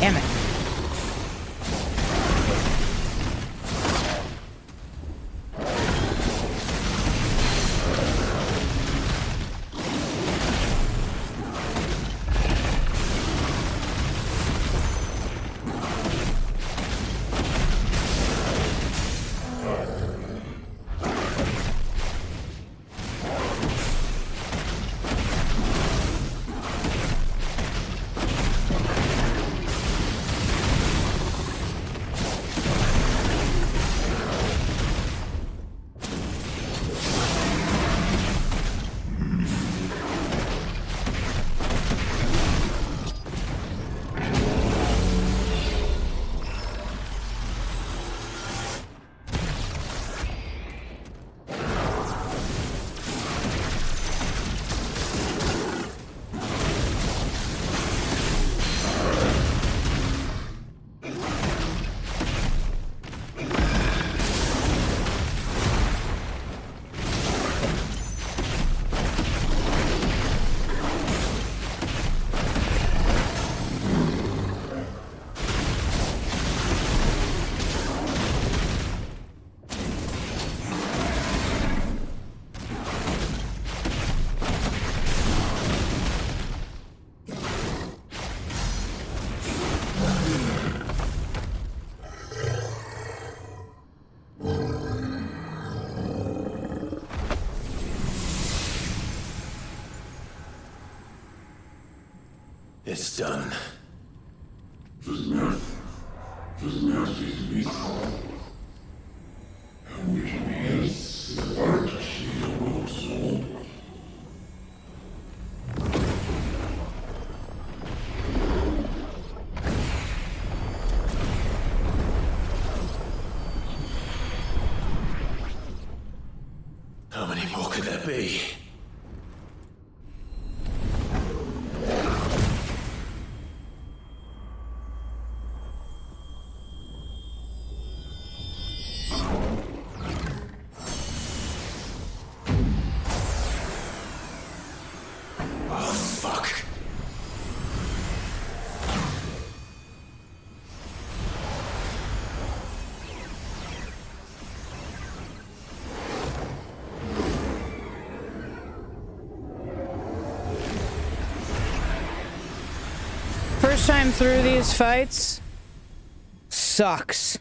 Damn it. It's done. How many more could there be? First time through these fights sucks.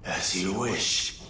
As you wish.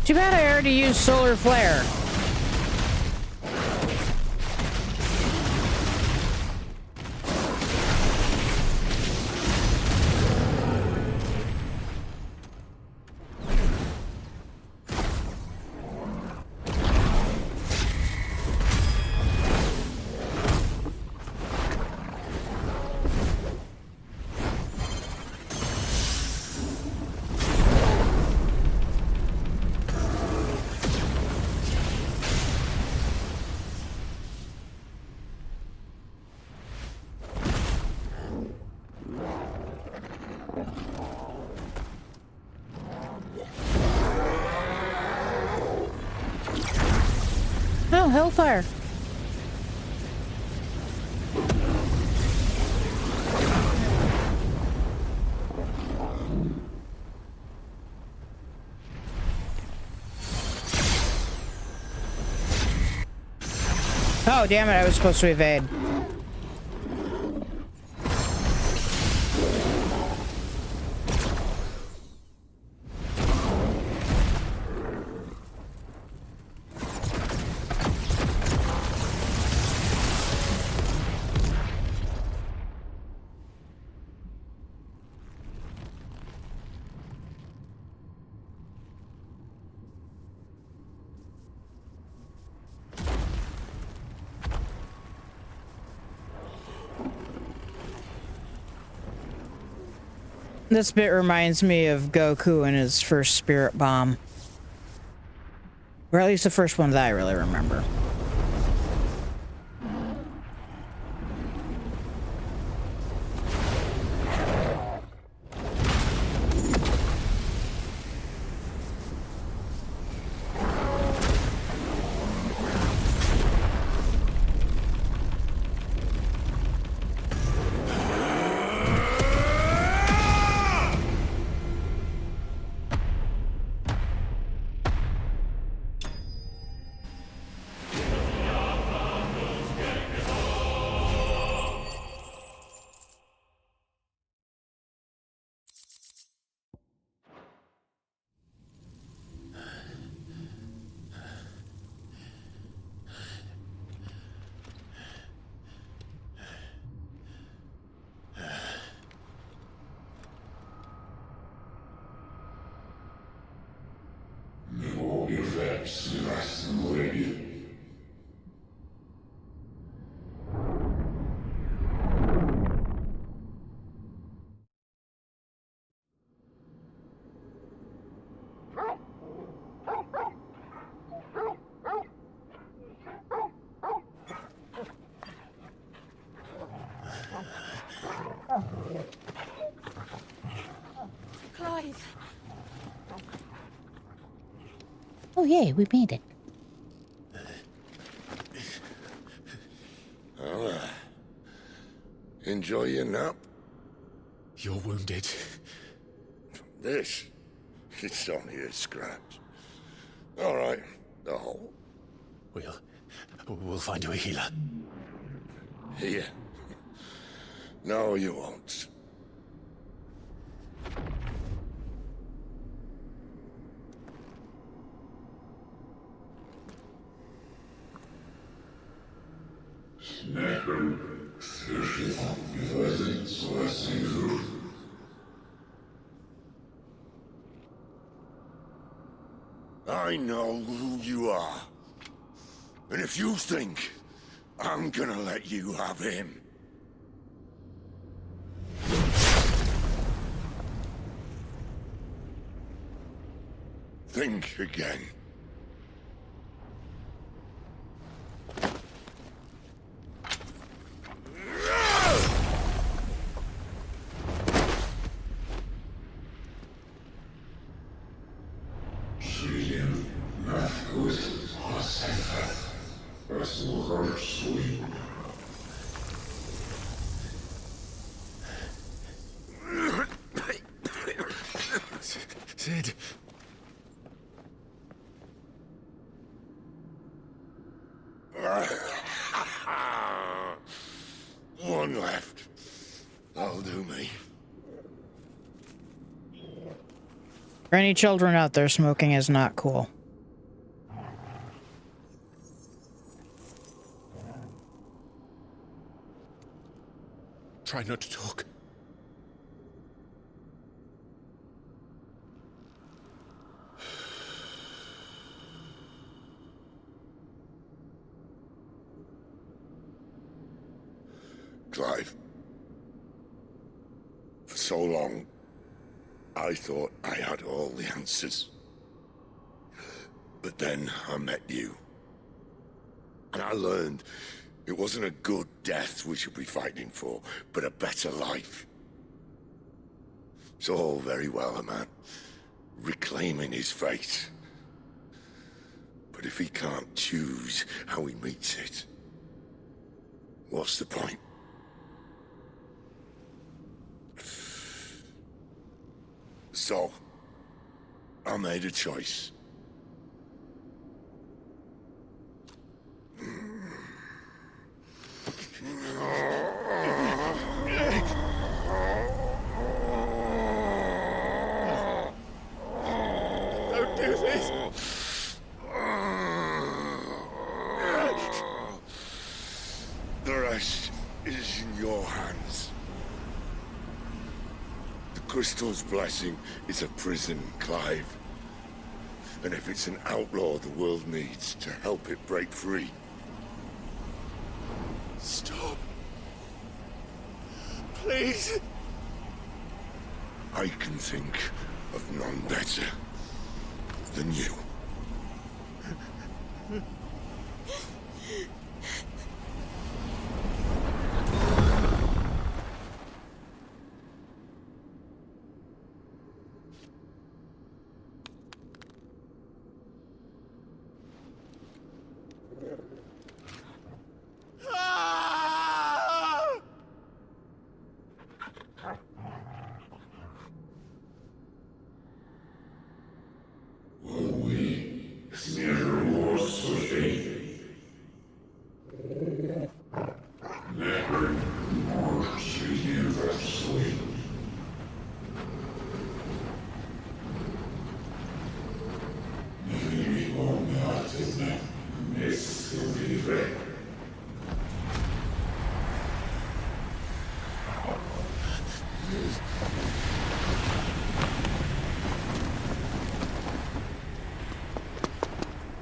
Too bad I already used solar flare. Oh, hellfire. Oh, damn it, I was supposed to evade. This bit reminds me of Goku and his first spirit bomb. Or at least the first one that I really remember. Oh, yay, we made it. Well, enjoy your nap. You're wounded. This? It's only a scratch. All right, the hole. We'll find you a healer. Here. No, you won't. I know who you are. And if you think I'm gonna let you have him... think again. Sid. One left. That'll do me. For any children out there, smoking is not cool. Try not to talk. Clive, for so long, I thought I had all the answers. But then I met you. And I learned it wasn't a good death we should be fighting for, but a better life. It's all very well, a man reclaiming his fate. But if he can't choose how he meets it, what's the point? So, I made a choice. Don't do this! The rest is in your hands. The Crystal's blessing is a prison, Clive. And if it's an outlaw the world needs to help it break free... Stop. Please. I can think of none better than you.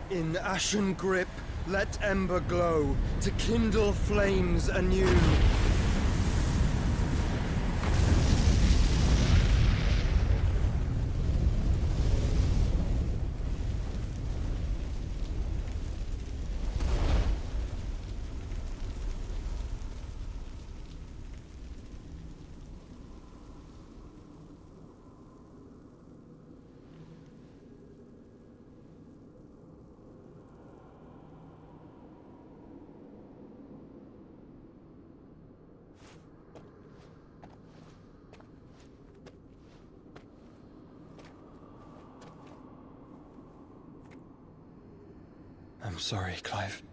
In ashen grip, let ember glow, to kindle flames anew. I'm sorry, Clive.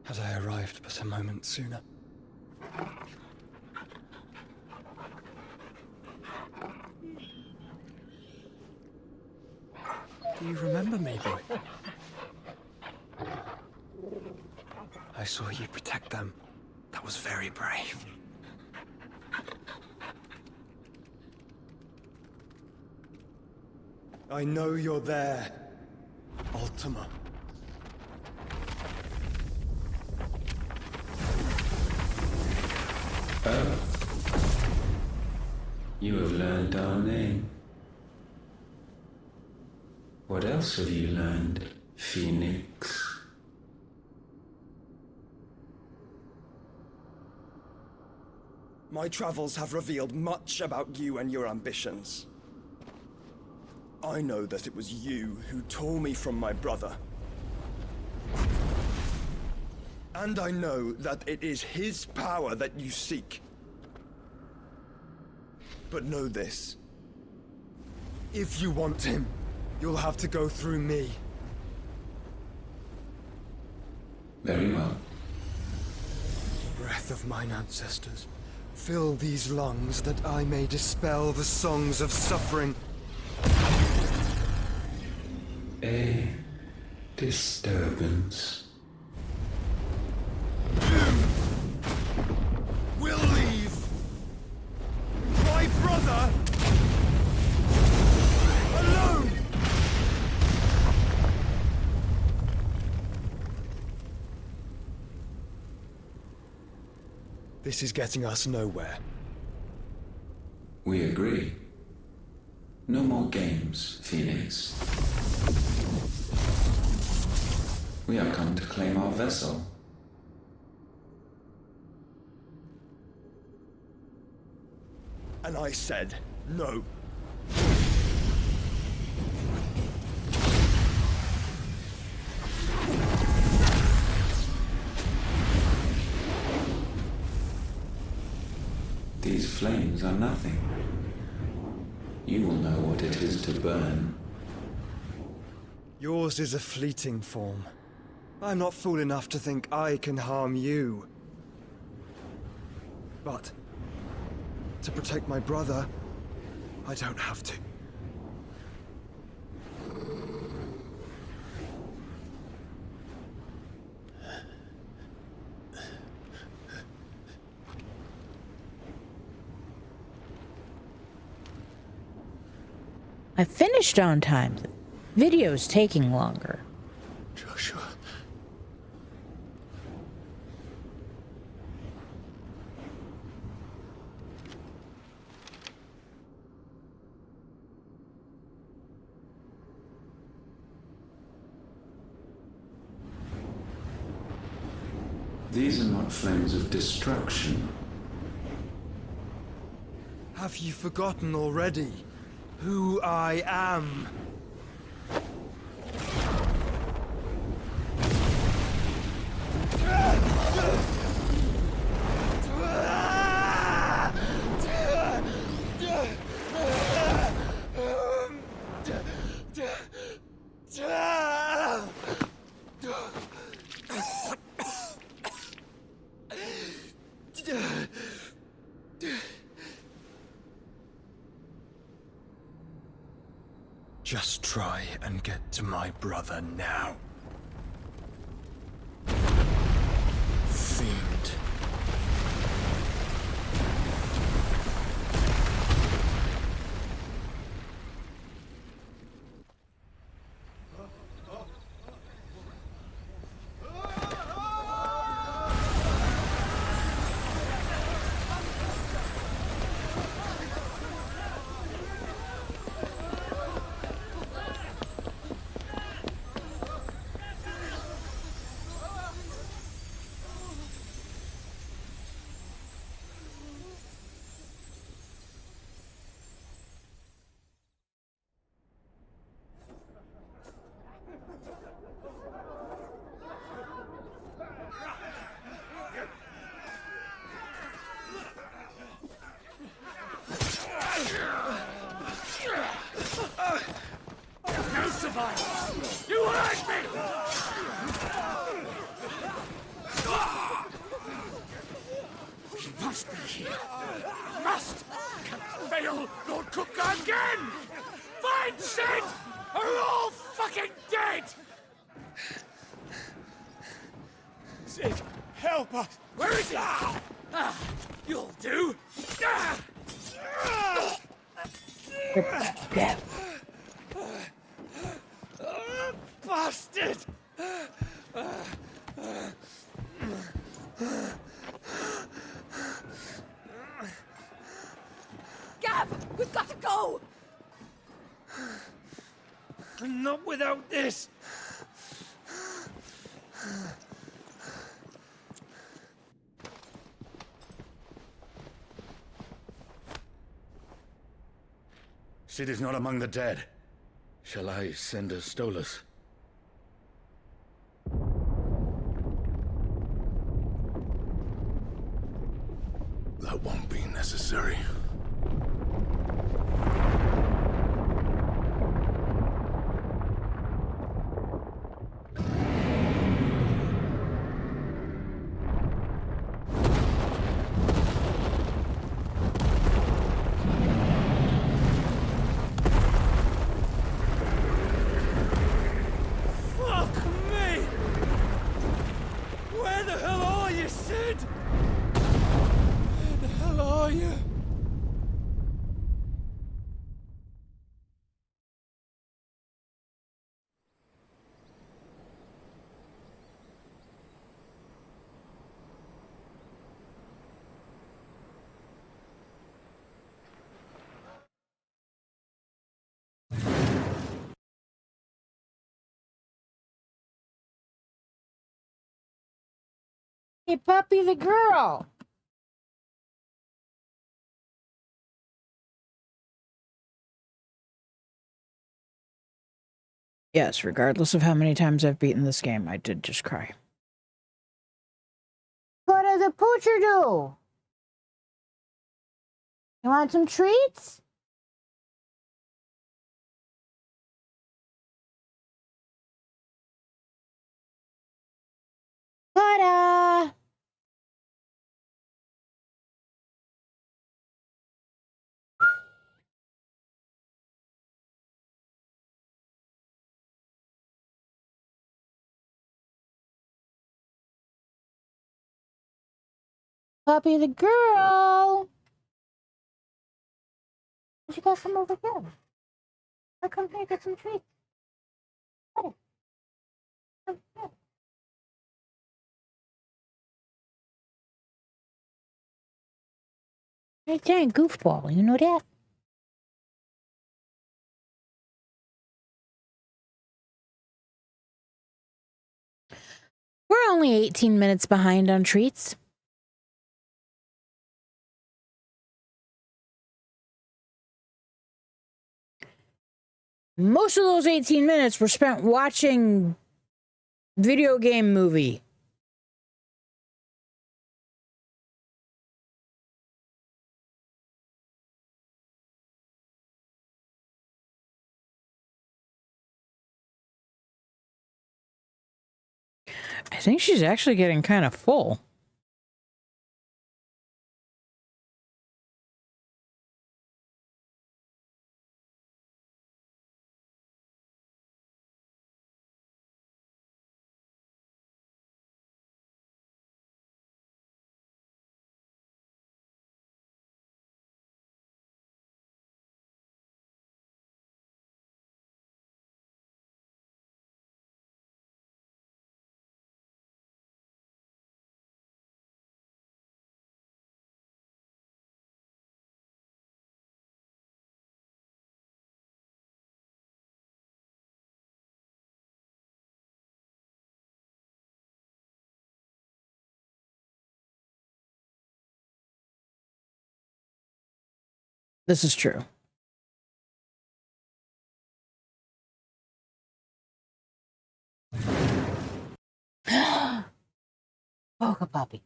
Had I arrived but a moment sooner. Do you remember me, boy? I saw you protect them. That was very brave. I know you're there, Ultima. Oh. You have learned our name. What else have you learned, Phoenix? My travels have revealed much about you and your ambitions. I know that it was you who tore me from my brother. And I know that it is his power that you seek. But know this. If you want him, you'll have to go through me. Very well. Breath of mine ancestors, fill these lungs that I may dispel the songs of suffering. A disturbance. We'll leave This is getting us nowhere. We agree. No more games, Phoenix. We have come to claim our vessel. And I said no. These flames are nothing. You will know what it is to burn. Yours is a fleeting form. I'm not fool enough to think I can harm you. But to protect my brother, I don't have to. I finished on time. The video's taking longer. Joshua. These are not flames of destruction. Have you forgotten already who I am? Just try and get to my brother now. Fiend. No survivors! You hurt me! He must be here. Must! Can fail Lord Cook again! Find Sid! Or we're all fucking dead! Sid, help us! Where is he? You'll do! Yeah. Bastard! Gab, we've got to go! Not without this! Sid is not among the dead. Shall I send a Stolas? That won't be necessary. Hey, Puppy the girl. Yes, regardless of how many times I've beaten this game, I did just cry. What does a poocher do? You want some treats? Ta-da! Puppy the girl. You got some over here. I'll come here, get some treats. Come here. Hey, giant goofball, you know that? We're only 18 minutes behind on treats. Most of those 18 minutes were spent watching video game movie. I think she's actually getting kind of full. This is true. Polka puppy.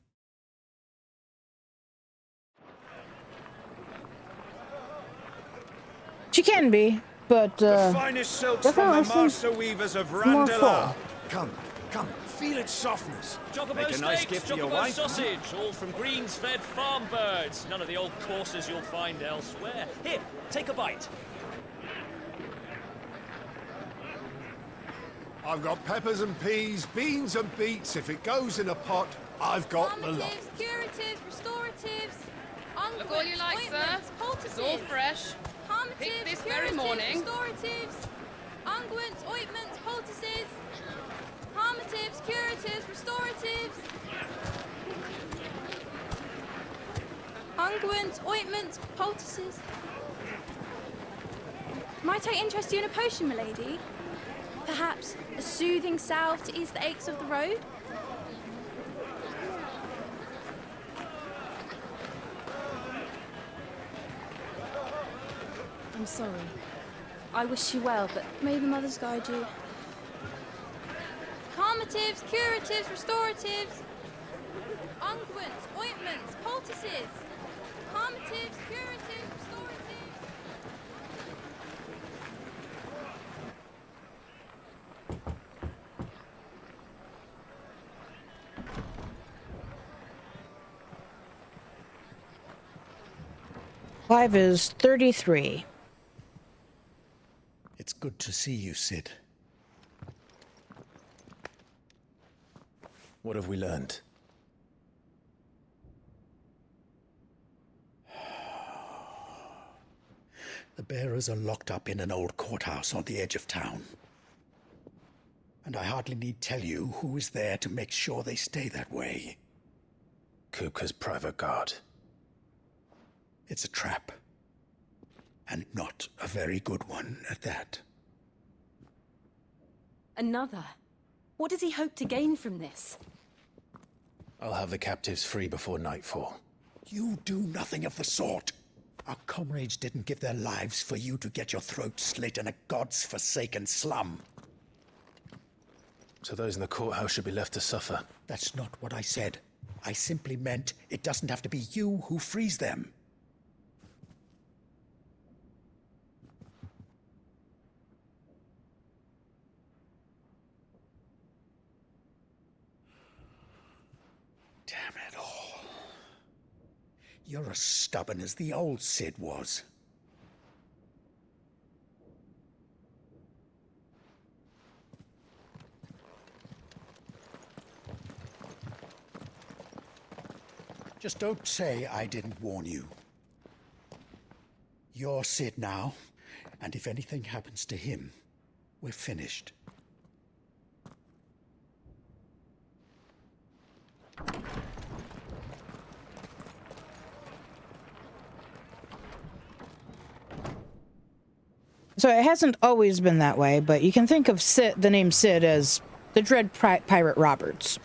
She can be, but the finest silks from the master weavers of Randalar. Come, feel its softness. Make a nice gift for your wife. Sausage, all from greens-fed farm birds. None of the old courses you'll find elsewhere. Here, take a bite. I've got peppers and peas, beans and beets. If it goes in a pot, I've got the lot. Curatives, restoratives, look all you like, sir. It's all fresh. Picked this very morning. Restoratives, unguents, ointments, poultices. Harmatives, curatives, restoratives. Unguents, ointments, poultices. Might I interest you in a potion, milady? Perhaps a soothing salve to ease the aches of the road? I'm sorry. I wish you well, but may the mothers guide you. Calmatives, curatives, restoratives. Unguents, ointments, poultices. Calmatives, curatives, restoratives. Five is 33. It's good to see you, Sid. What have we learned? The bearers are locked up in an old courthouse on the edge of town. And I hardly need tell you who is there to make sure they stay that way. Kupka's private guard. It's a trap. And not a very good one at that. Another? What does he hope to gain from this? I'll have the captives free before nightfall. You do nothing of the sort. Our comrades didn't give their lives for you to get your throat slit in a god's forsaken slum. So those in the courthouse should be left to suffer. That's not what I said. I simply meant it doesn't have to be you who frees them. Damn it all. You're as stubborn as the old Sid was. Just don't say I didn't warn you. You're Sid now, and if anything happens to him, we're finished. So it hasn't always been that way, but you can think of the name Sid as the Dread Pirate Roberts.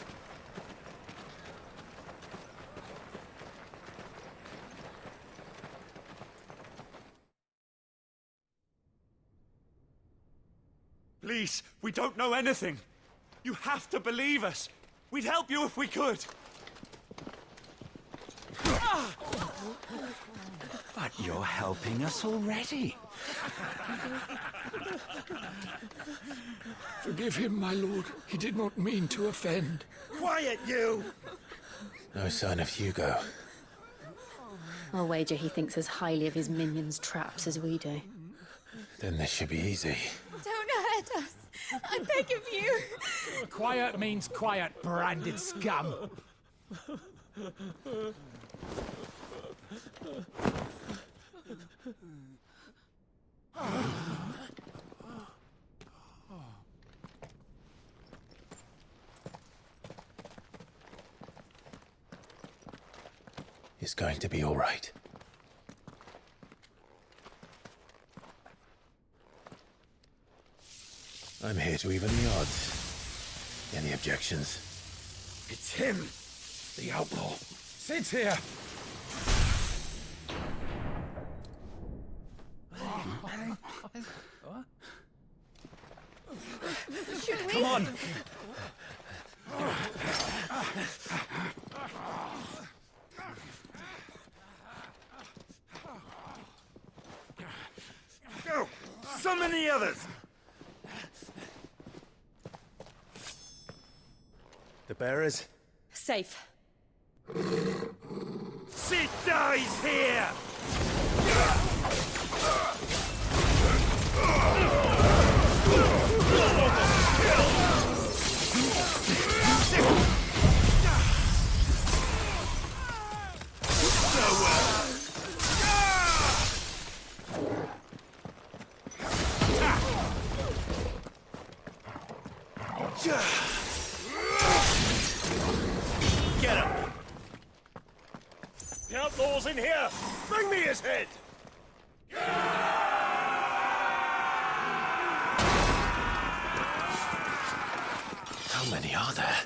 Please, we don't know anything. You have to believe us. We'd help you if we could. But you're helping us already. Forgive him, my lord. He did not mean to offend. Quiet, you! No sign of Hugo. I'll wager he thinks as highly of his minions' traps as we do. Then this should be easy. Don't hurt us. I beg of you. Quiet means quiet, branded scum. It's going to be all right. I'm here to even the odds. Any objections? It's him, the outlaw. Sid's here. Come on. Go! Summon the others! The bearers? Safe. Sid dies here! Get him! The outlaw's in here! Bring me his head! How many are there?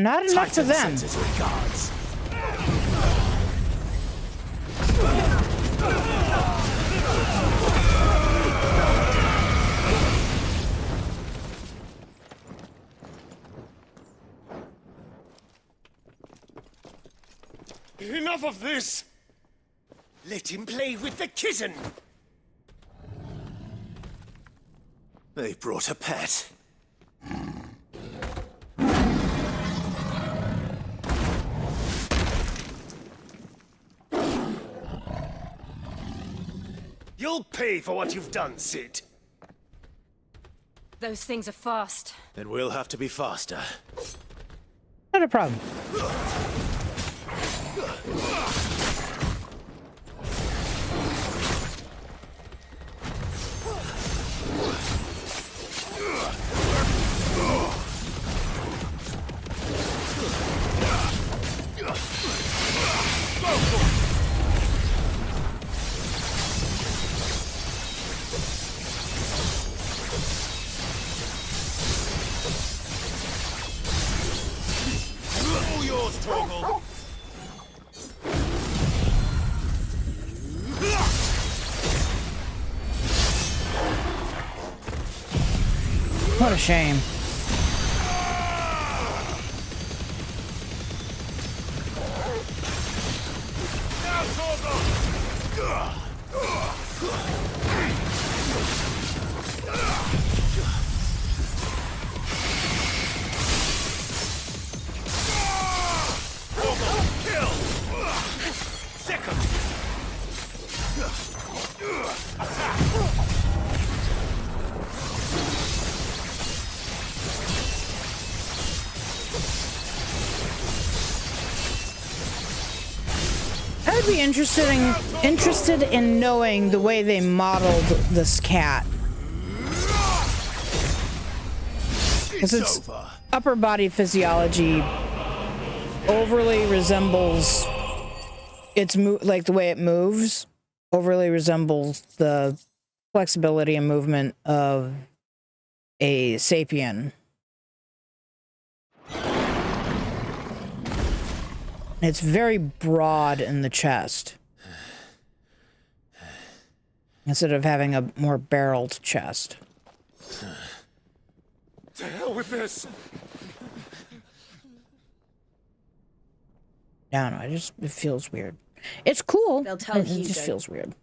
Not enough for them. Regards. Enough of this! Let him play with the kitten! They brought a pet. You'll pay for what you've done, Sid. Those things are fast. Then we'll have to be faster. Not a problem. a shame. I'd be interested in knowing the way they modeled this cat. Because its upper body physiology overly resembles its like the way it moves overly resembles the flexibility and movement of a sapien. It's very broad in the chest instead of having a more barreled chest. To hell with this! I don't know, it feels weird. It's cool. They'll tell It Hugo. just feels weird.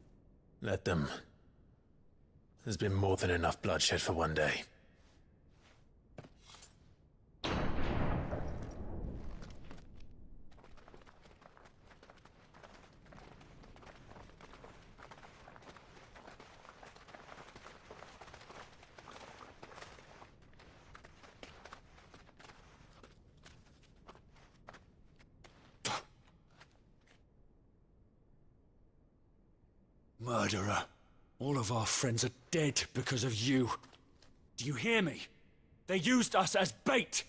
Let them. There's been more than enough bloodshed for one day. Murderer. All of our friends are dead because of you. Do you hear me? They used us as bait.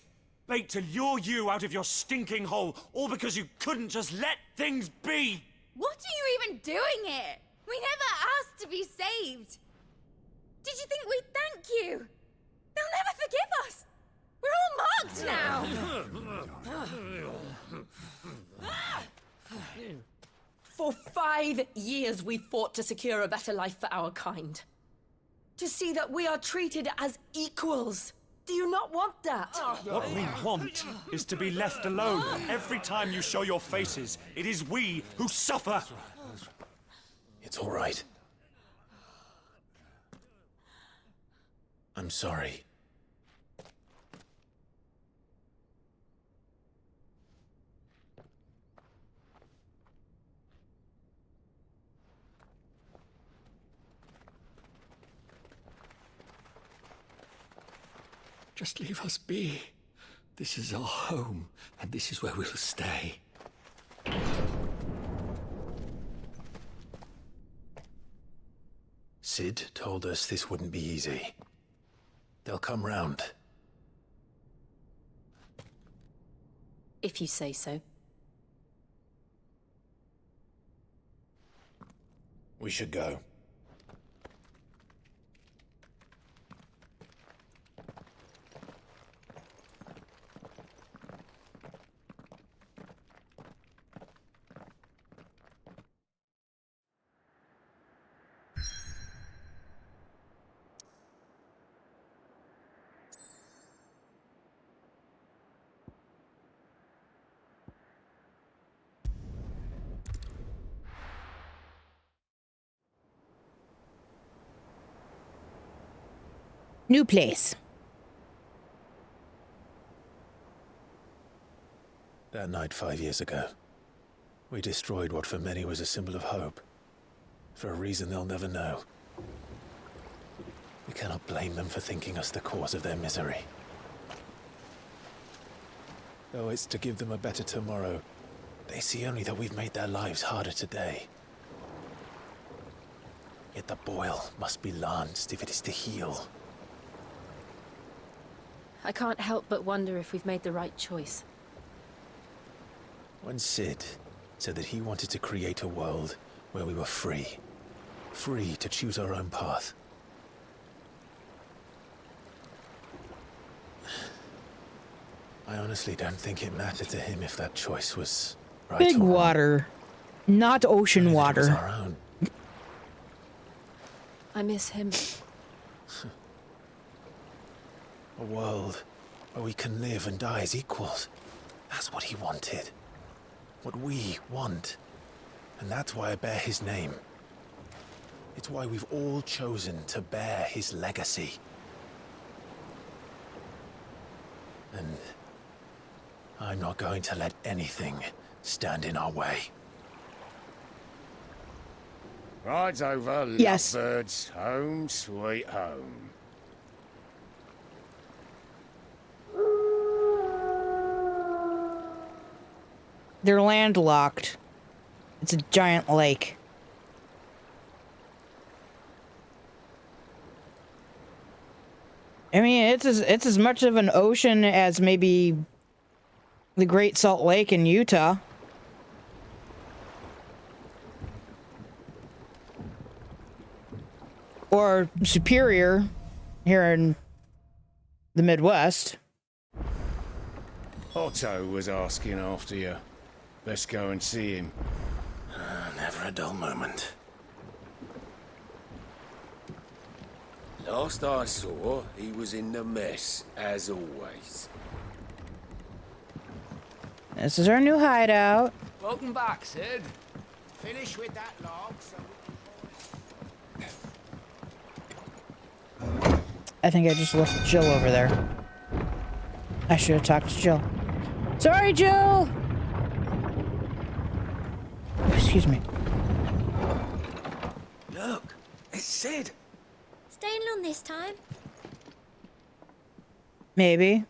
Bait to lure you out of your stinking hole, all because you couldn't just let things be. What are you even doing here? We never asked to be saved. Did you think we'd thank you? They'll never forgive us. We're all marked now. For 5 years we fought to secure a better life for our kind. To see that we are treated as equals. Do you not want that? What we want is to be left alone. Every time you show your faces, it is we who suffer. It's all right. I'm sorry. Just leave us be. This is our home, and this is where we'll stay. Sid told us this wouldn't be easy. They'll come round. If you say so. We should go. New place. That night 5 years ago, we destroyed what for many was a symbol of hope. For a reason they'll never know. We cannot blame them for thinking us the cause of their misery. Though it's to give them a better tomorrow, they see only that we've made their lives harder today. Yet the boil must be lanced if it is to heal. I can't help but wonder if we've made the right choice. When Sid said that he wanted to create a world where we were free. Free to choose our own path. I honestly don't think it mattered to him if that choice was right Big or wrong. water, not ocean Only that it was water. our own. I miss him. A world where we can live and die as equals. That's what he wanted. What we want. And that's why I bear his name. It's why we've all chosen to bear his legacy. And I'm not going to let anything stand in our way. Rides over, Yes. lovebirds, home sweet home. They're landlocked. It's a giant lake. I mean, it's as much of an ocean as maybe the Great Salt Lake in Utah. Or Superior here in the Midwest. Otto was asking after you. Let's go and see him. Never a dull moment. Last I saw, he was in the mess, as always. This is our new hideout. Welcome back, Sid. Finish with that log so I think I just left Jill over there. I should have talked to Jill. Sorry, Jill! Excuse me. Look, it's Sid. Staying long this time? Maybe.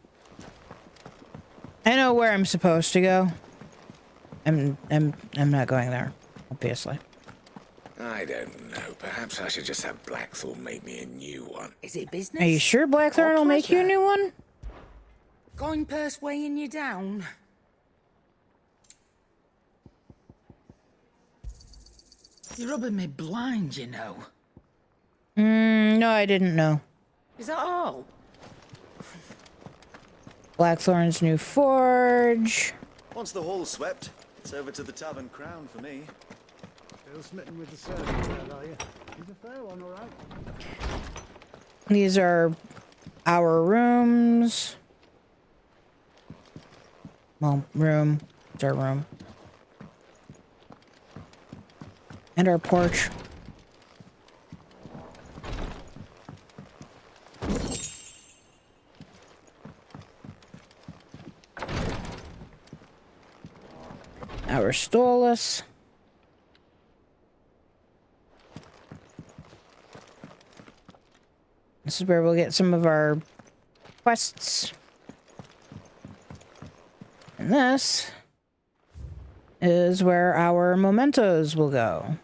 I know where I'm supposed to go. I'm not going there, obviously. I don't know. Perhaps I should just have Blackthorn make me a new one. Is it business? Are you sure Blackthorn will make you a new one? Coin purse weighing you down? You're rubbing me blind, you know. No, I didn't know. Is that all? Blackthorn's new forge. Once the hall's swept, it's over to the Tavern Crown for me. Still smitten with the servant, are you? He's a fair one, all right. These are our rooms. Well, room. It's our room. And our porch. Our Stolas. This is where we'll get some of our quests. And this is where our mementos will go.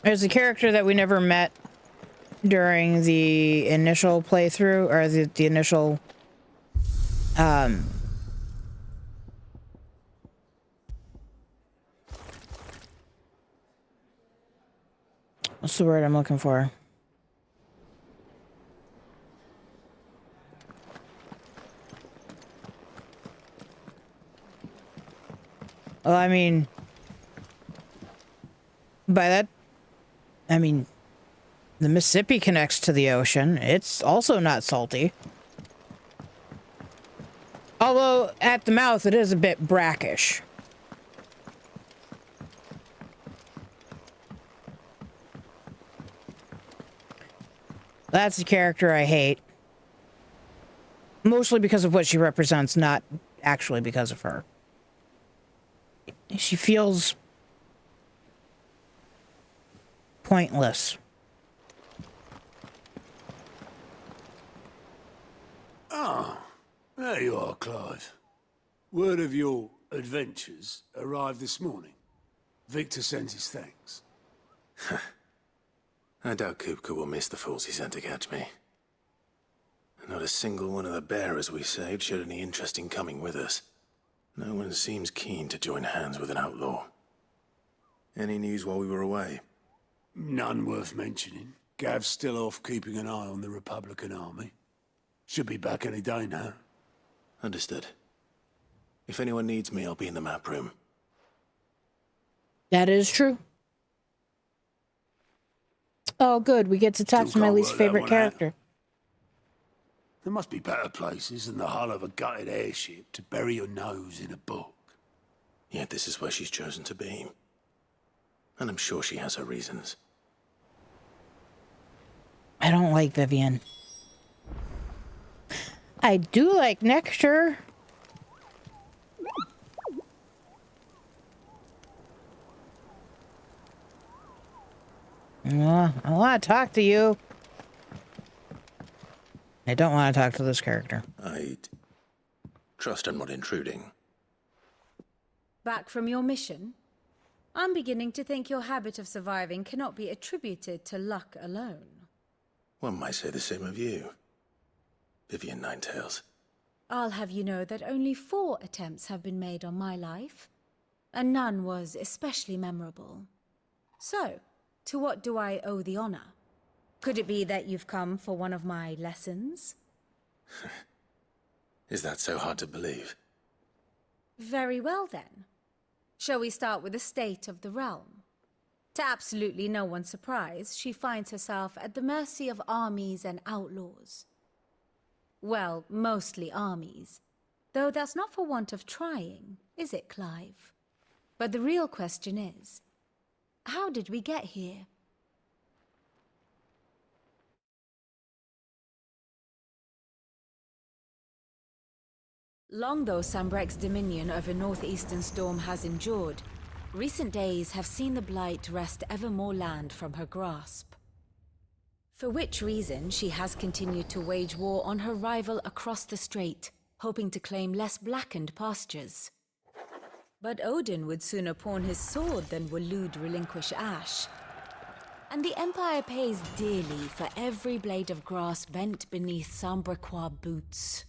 There's a character that we never met during the initial playthrough, or the initial, what's the word I'm looking for? Well, I mean, by that, I mean, the Mississippi connects to the ocean. It's also not salty. Although, at the mouth, it is a bit brackish. That's a character I hate. Mostly because of what she represents, not actually because of her. She feels pointless. Ah, there you are, Clive. Word of your adventures arrived this morning. Victor sends his thanks. I doubt Kupka will miss the fools he sent to catch me. Not a single one of the bearers we saved showed any interest in coming with us. No one seems keen to join hands with an outlaw. Any news while we were away? None worth mentioning. Gav's still off keeping an eye on the Republican army. Should be back any day now. Understood. If anyone needs me, I'll be in the map room. That is true. Oh, good. We get to talk to my least favorite character. There must be better places than the hull of a gutted airship to bury your nose in a book. Yet this is where she's chosen to be. And I'm sure she has her reasons. I don't like Vivian. I do like Nectar. I want to talk to you. I don't want to talk to this character. I trust I'm not intruding. Back from your mission? I'm beginning to think your habit of surviving cannot be attributed to luck alone. One might say the same of you, Vivian Ninetails. I'll have you know that only 4 attempts have been made on my life, and none was especially memorable. So, to what do I owe the honor? Could it be that you've come for one of my lessons? Is that so hard to believe? Very well then. Shall we start with the state of the realm? To absolutely no one's surprise, she finds herself at the mercy of armies and outlaws. Well, mostly armies. Though that's not for want of trying, is it, Clive? But the real question is, how did we get here? Long though Sambrek's dominion over northeastern Storm has endured, recent days have seen the Blight wrest ever more land from her grasp. For which reason she has continued to wage war on her rival across the strait, hoping to claim less blackened pastures. But Odin would sooner pawn his sword than Waloed relinquish Ash. And the Empire pays dearly for every blade of grass bent beneath Sambrequois boots.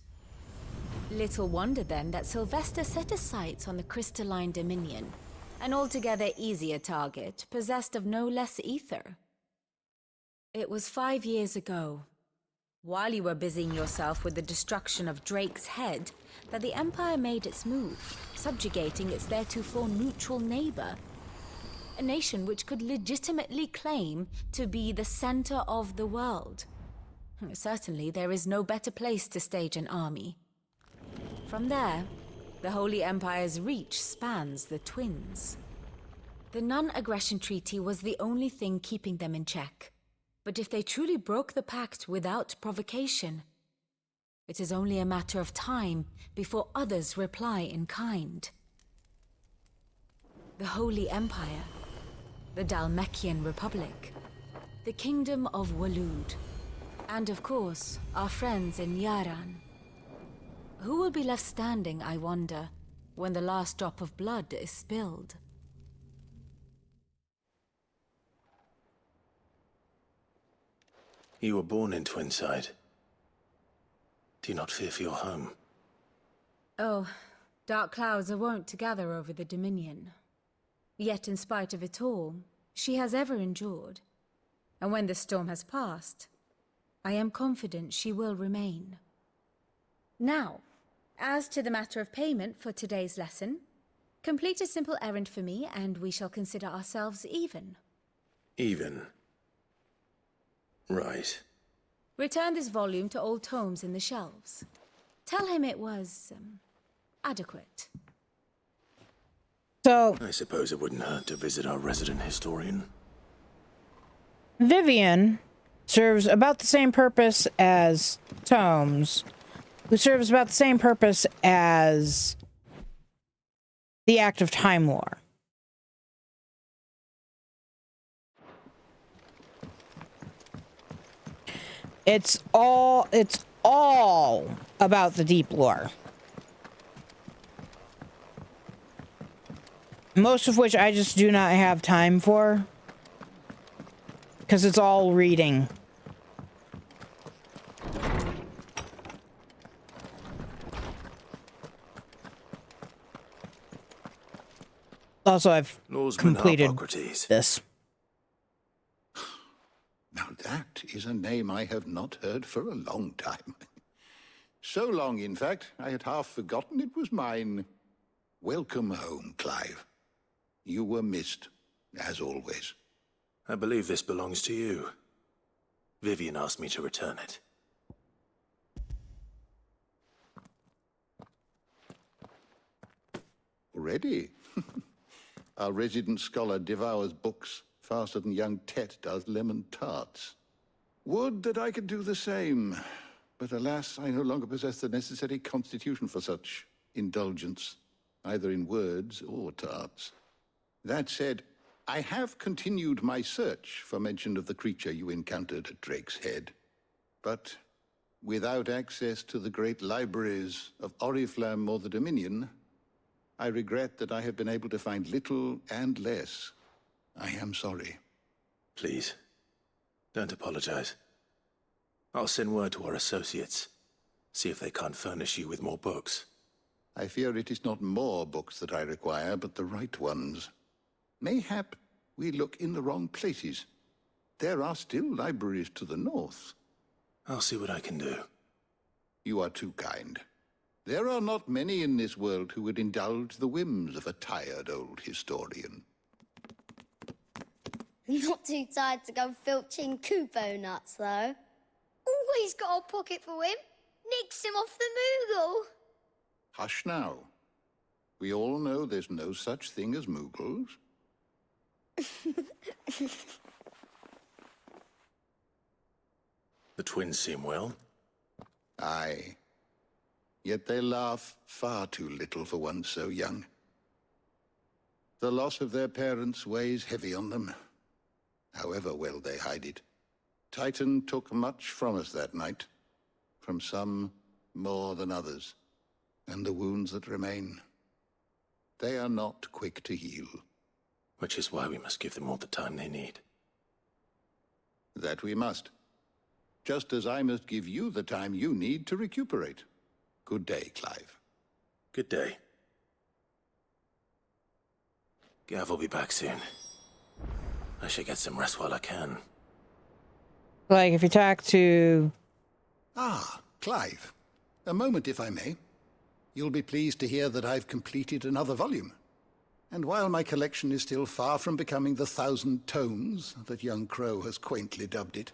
Little wonder then that Sylvester set his sights on the crystalline dominion, an altogether easier target, possessed of no less ether. It was 5 years ago, while you were busying yourself with the destruction of Drake's head, that the Empire made its move, subjugating its theretofore neutral neighbor. A nation which could legitimately claim to be the center of the world. Certainly, there is no better place to stage an army. From there, the Holy Empire's reach spans the Twins. The non-aggression treaty was the only thing keeping them in check. But if they truly broke the pact without provocation, it is only a matter of time before others reply in kind. The Holy Empire, the Dhalmekian Republic, the Kingdom of Waloed, and of course, our friends in Yaran. Who will be left standing, I wonder, when the last drop of blood is spilled? You were born in Twinside. Do you not fear for your home? Oh, dark clouds are wont to gather over the Dominion. Yet in spite of it all, she has ever endured. And when the storm has passed, I am confident she will remain. Now, as to the matter of payment for today's lesson, complete a simple errand for me and we shall consider ourselves even. Even? Right. Return this volume to old tomes in the shelves. Tell him it was, adequate. So, I suppose it wouldn't hurt to visit our resident historian. Vivian serves about the same purpose as Tomes, who serves about the same purpose as the Active Time Lore. It's all about the deep lore. Most of which I just do not have time for, because it's all reading. Also, I've Lawsman completed Harpocrates. this. Now that is a name I have not heard for a long time. So long, in fact, I had half forgotten it was mine. Welcome home, Clive. You were missed, as always. I believe this belongs to you. Vivian asked me to return it. Already? Our resident scholar devours books faster than young Tet does lemon tarts. Would that I could do the same. But alas, I no longer possess the necessary constitution for such indulgence, either in words or tarts. That said, I have continued my search for mention of the creature you encountered at Drake's Head. But without access to the great libraries of Oriflamme or the Dominion, I regret that I have been able to find little and less. I am sorry. Please, don't apologize. I'll send word to our associates. See if they can't furnish you with more books. I fear it is not more books that I require, but the right ones. Mayhap we look in the wrong places. There are still libraries to the north. I'll see what I can do. You are too kind. There are not many in this world who would indulge the whims of a tired old historian. Not too tired to go filching Kupo nuts, though. Always got a pocket for him. Nicks him off the Moogle. Hush now. We all know there's no such thing as Moogles. The twins seem well. Aye. Yet they laugh far too little for one so young. The loss of their parents weighs heavy on them, however well they hide it. Titan took much from us that night, from some more than others, and the wounds that remain, they are not quick to heal. Which is why we must give them all the time they need. That we must. Just as I must give you the time you need to recuperate. Good day, Clive. Good day. Gav will be back soon. I should get some rest while I can. Like, if you talk to... Ah, Clive. A moment, if I may. You'll be pleased to hear that I've completed another volume. And while my collection is still far from becoming the 1,000 tomes that young Crow has quaintly dubbed it,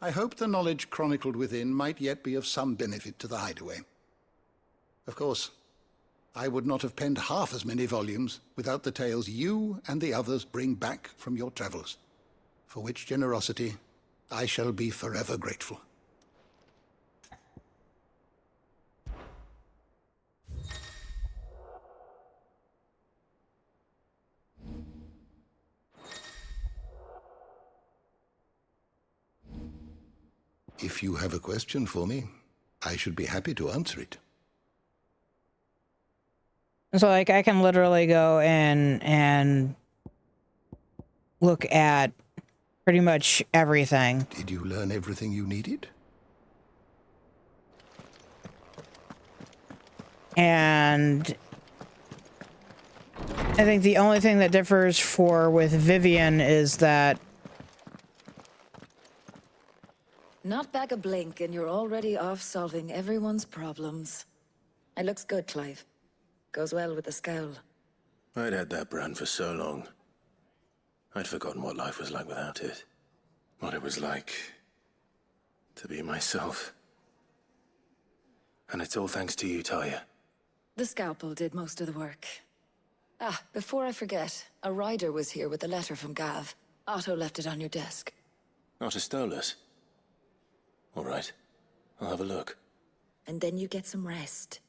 I hope the knowledge chronicled within might yet be of some benefit to the Hideaway. Of course, I would not have penned half as many volumes without the tales you and the others bring back from your travels, for which generosity I shall be forever grateful. If you have a question for me, I should be happy to answer it. So, like, I can literally go in and look at pretty much everything. Did you learn everything you needed? And I think the only thing that differs with Vivian is that... Not back a blink and you're already off solving everyone's problems. It looks good, Clive. Goes well with the scowl. I'd had that brand for so long. I'd forgotten what life was like without it. What it was like to be myself. And it's all thanks to you, Talia. The scalpel did most of the work. Ah, before I forget, a rider was here with a letter from Gav. Otto left it on your desk. Otto stole us. All right. I'll have a look. And then you get some rest.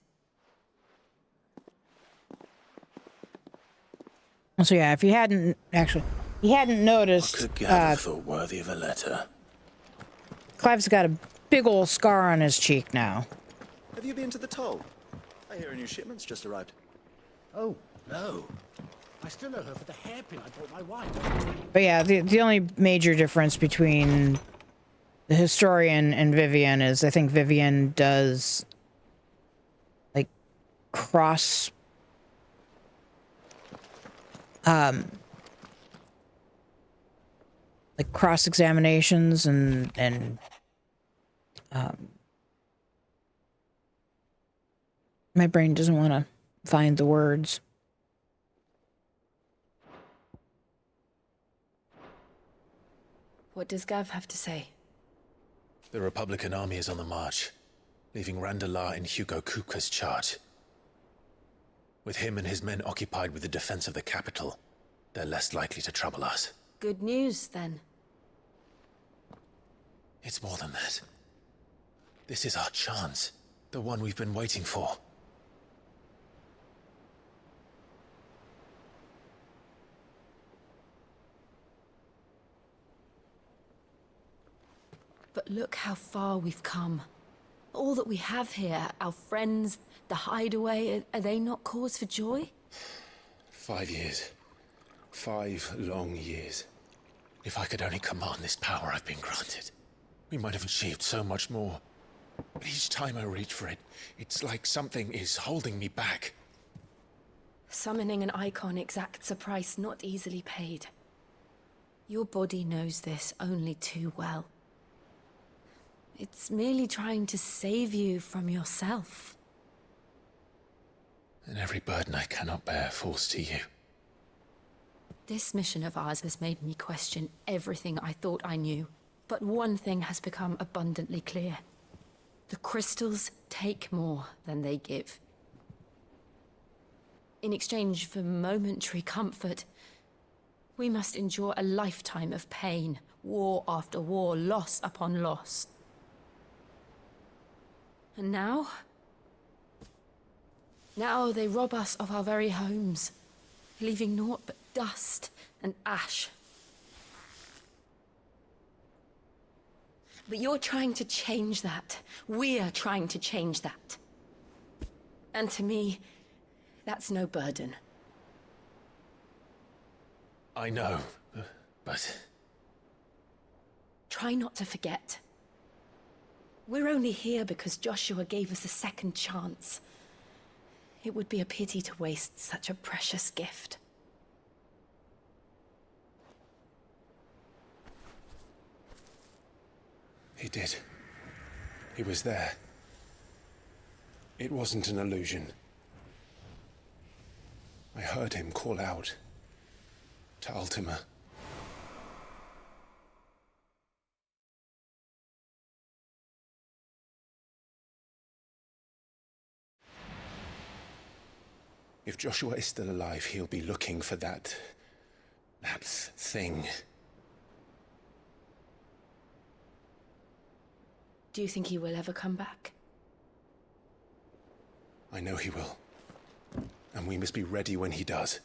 So yeah, if you hadn't noticed, What could Gav have thought worthy of a letter? Clive's got a big old scar on his cheek now. Have you been to the toll? I hear a new shipment's just arrived. Oh, no. I still owe her for the hairpin I bought my wife. But yeah, the only major difference between the historian and Vivian is I think Vivian does like cross like cross-examinations and my brain doesn't want to find the words. What does Gav have to say? The Republican army is on the march, leaving Randalar in Hugo Kupka's charge. With him and his men occupied with the defense of the capital, they're less likely to trouble us. Good news, then. It's more than that. This is our chance. The one we've been waiting for. But look how far we've come. All that we have here, our friends, the hideaway, are they not cause for joy? 5 years. 5 long years. If I could only command this power I've been granted, we might have achieved so much more. But each time I reach for it, it's like something is holding me back. Summoning an icon exacts a price not easily paid. Your body knows this only too well. It's merely trying to save you from yourself. And every burden I cannot bear falls to you. This mission of ours has made me question everything I thought I knew. But one thing has become abundantly clear. The crystals take more than they give. In exchange for momentary comfort, we must endure a lifetime of pain, war after war, loss upon loss. And now? Now they rob us of our very homes, leaving naught but dust and ash. But you're trying to change that. We're trying to change that. And to me, that's no burden. I know, but... Try not to forget. We're only here because Joshua gave us a second chance. It would be a pity to waste such a precious gift. He did. He was there. It wasn't an illusion. I heard him call out to Ultima. If Joshua is still alive, he'll be looking for that thing. Do you think he will ever come back? I know he will. And we must be ready when he does.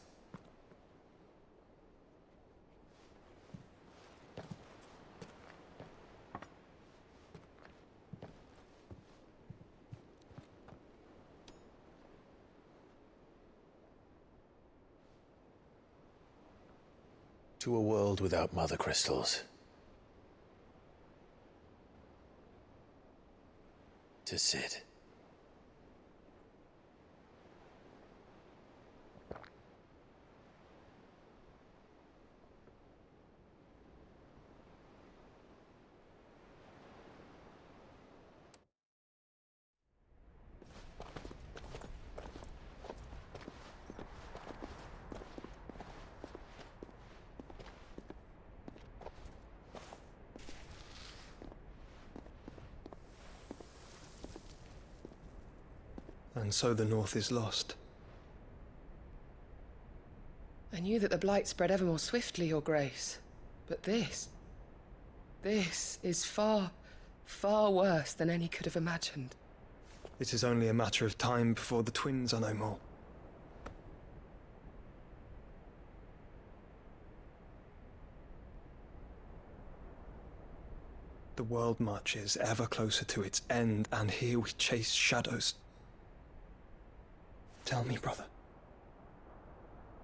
To a world without mother crystals. To Sid. And so the North is lost. I knew that the Blight spread ever more swiftly, Your Grace. But this is far, far worse than any could have imagined. It is only a matter of time before the twins are no more. The world marches ever closer to its end, and here we chase shadows. Tell me, brother,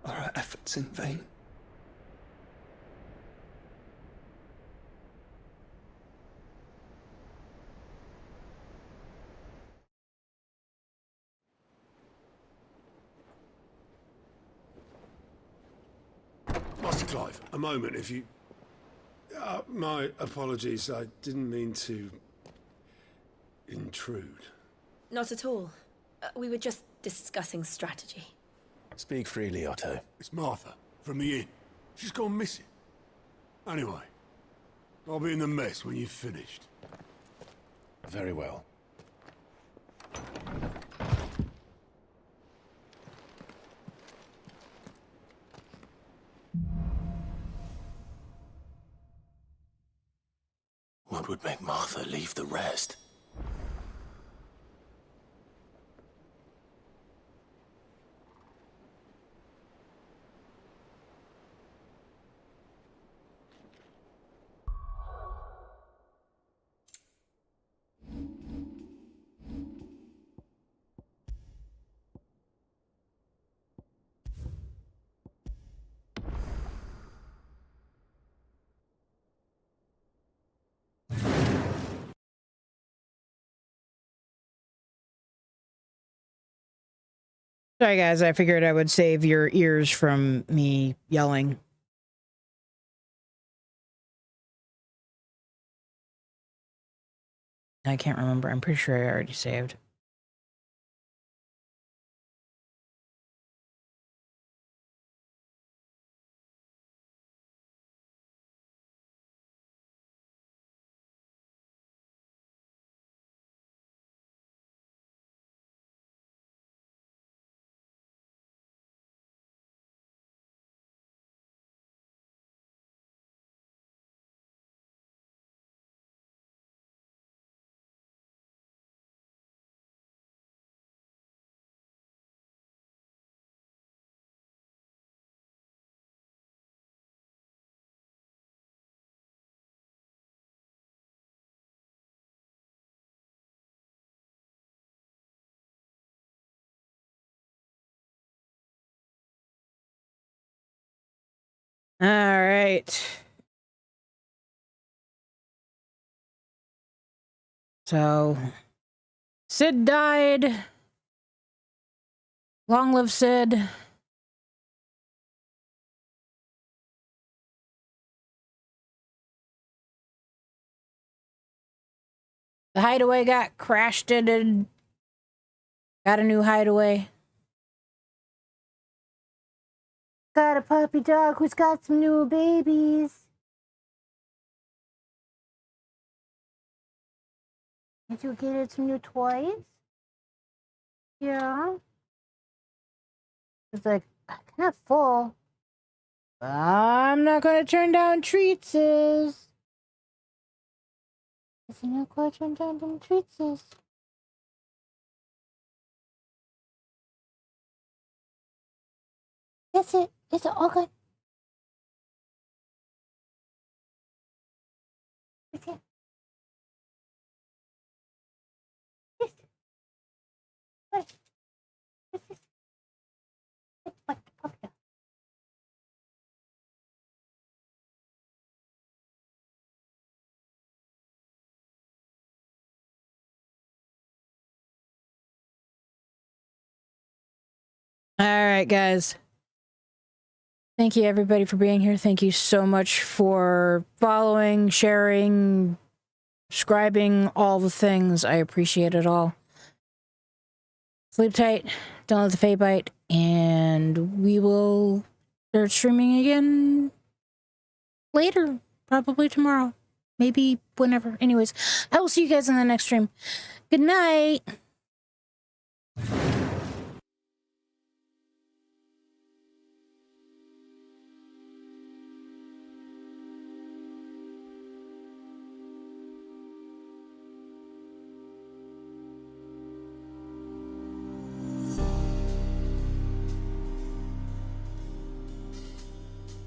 are our efforts in vain? Clive, a moment, if you... my apologies, I didn't mean to... intrude. Not at all. We were just discussing strategy. Speak freely, Otto. It's Martha, from the inn. She's gone missing. Anyway, I'll be in the mess when you've finished. Very well. What would make Martha leave the rest? Sorry, guys. I figured I would save your ears from me yelling. I can't remember. I'm pretty sure I already saved. All right. So, Sid died. Long live Sid. The hideaway got crashed and got a new hideaway. Got a puppy dog who's got some new babies. Did you get it some new toys? Yeah. It's like, kind of full. I'm not going to turn down treats. Is he not going to turn down them treats? That's it. It's all good. It's it. Yes. What? This is. It's like the puppy dog. All right, guys. Thank you, everybody, for being here. Thank you so much for following, sharing, subscribing, all the things. I appreciate it all. Sleep tight. Don't let the Fae bite. And we will start streaming again later. Probably tomorrow. Maybe whenever. Anyways, I will see you guys in the next stream. Good night.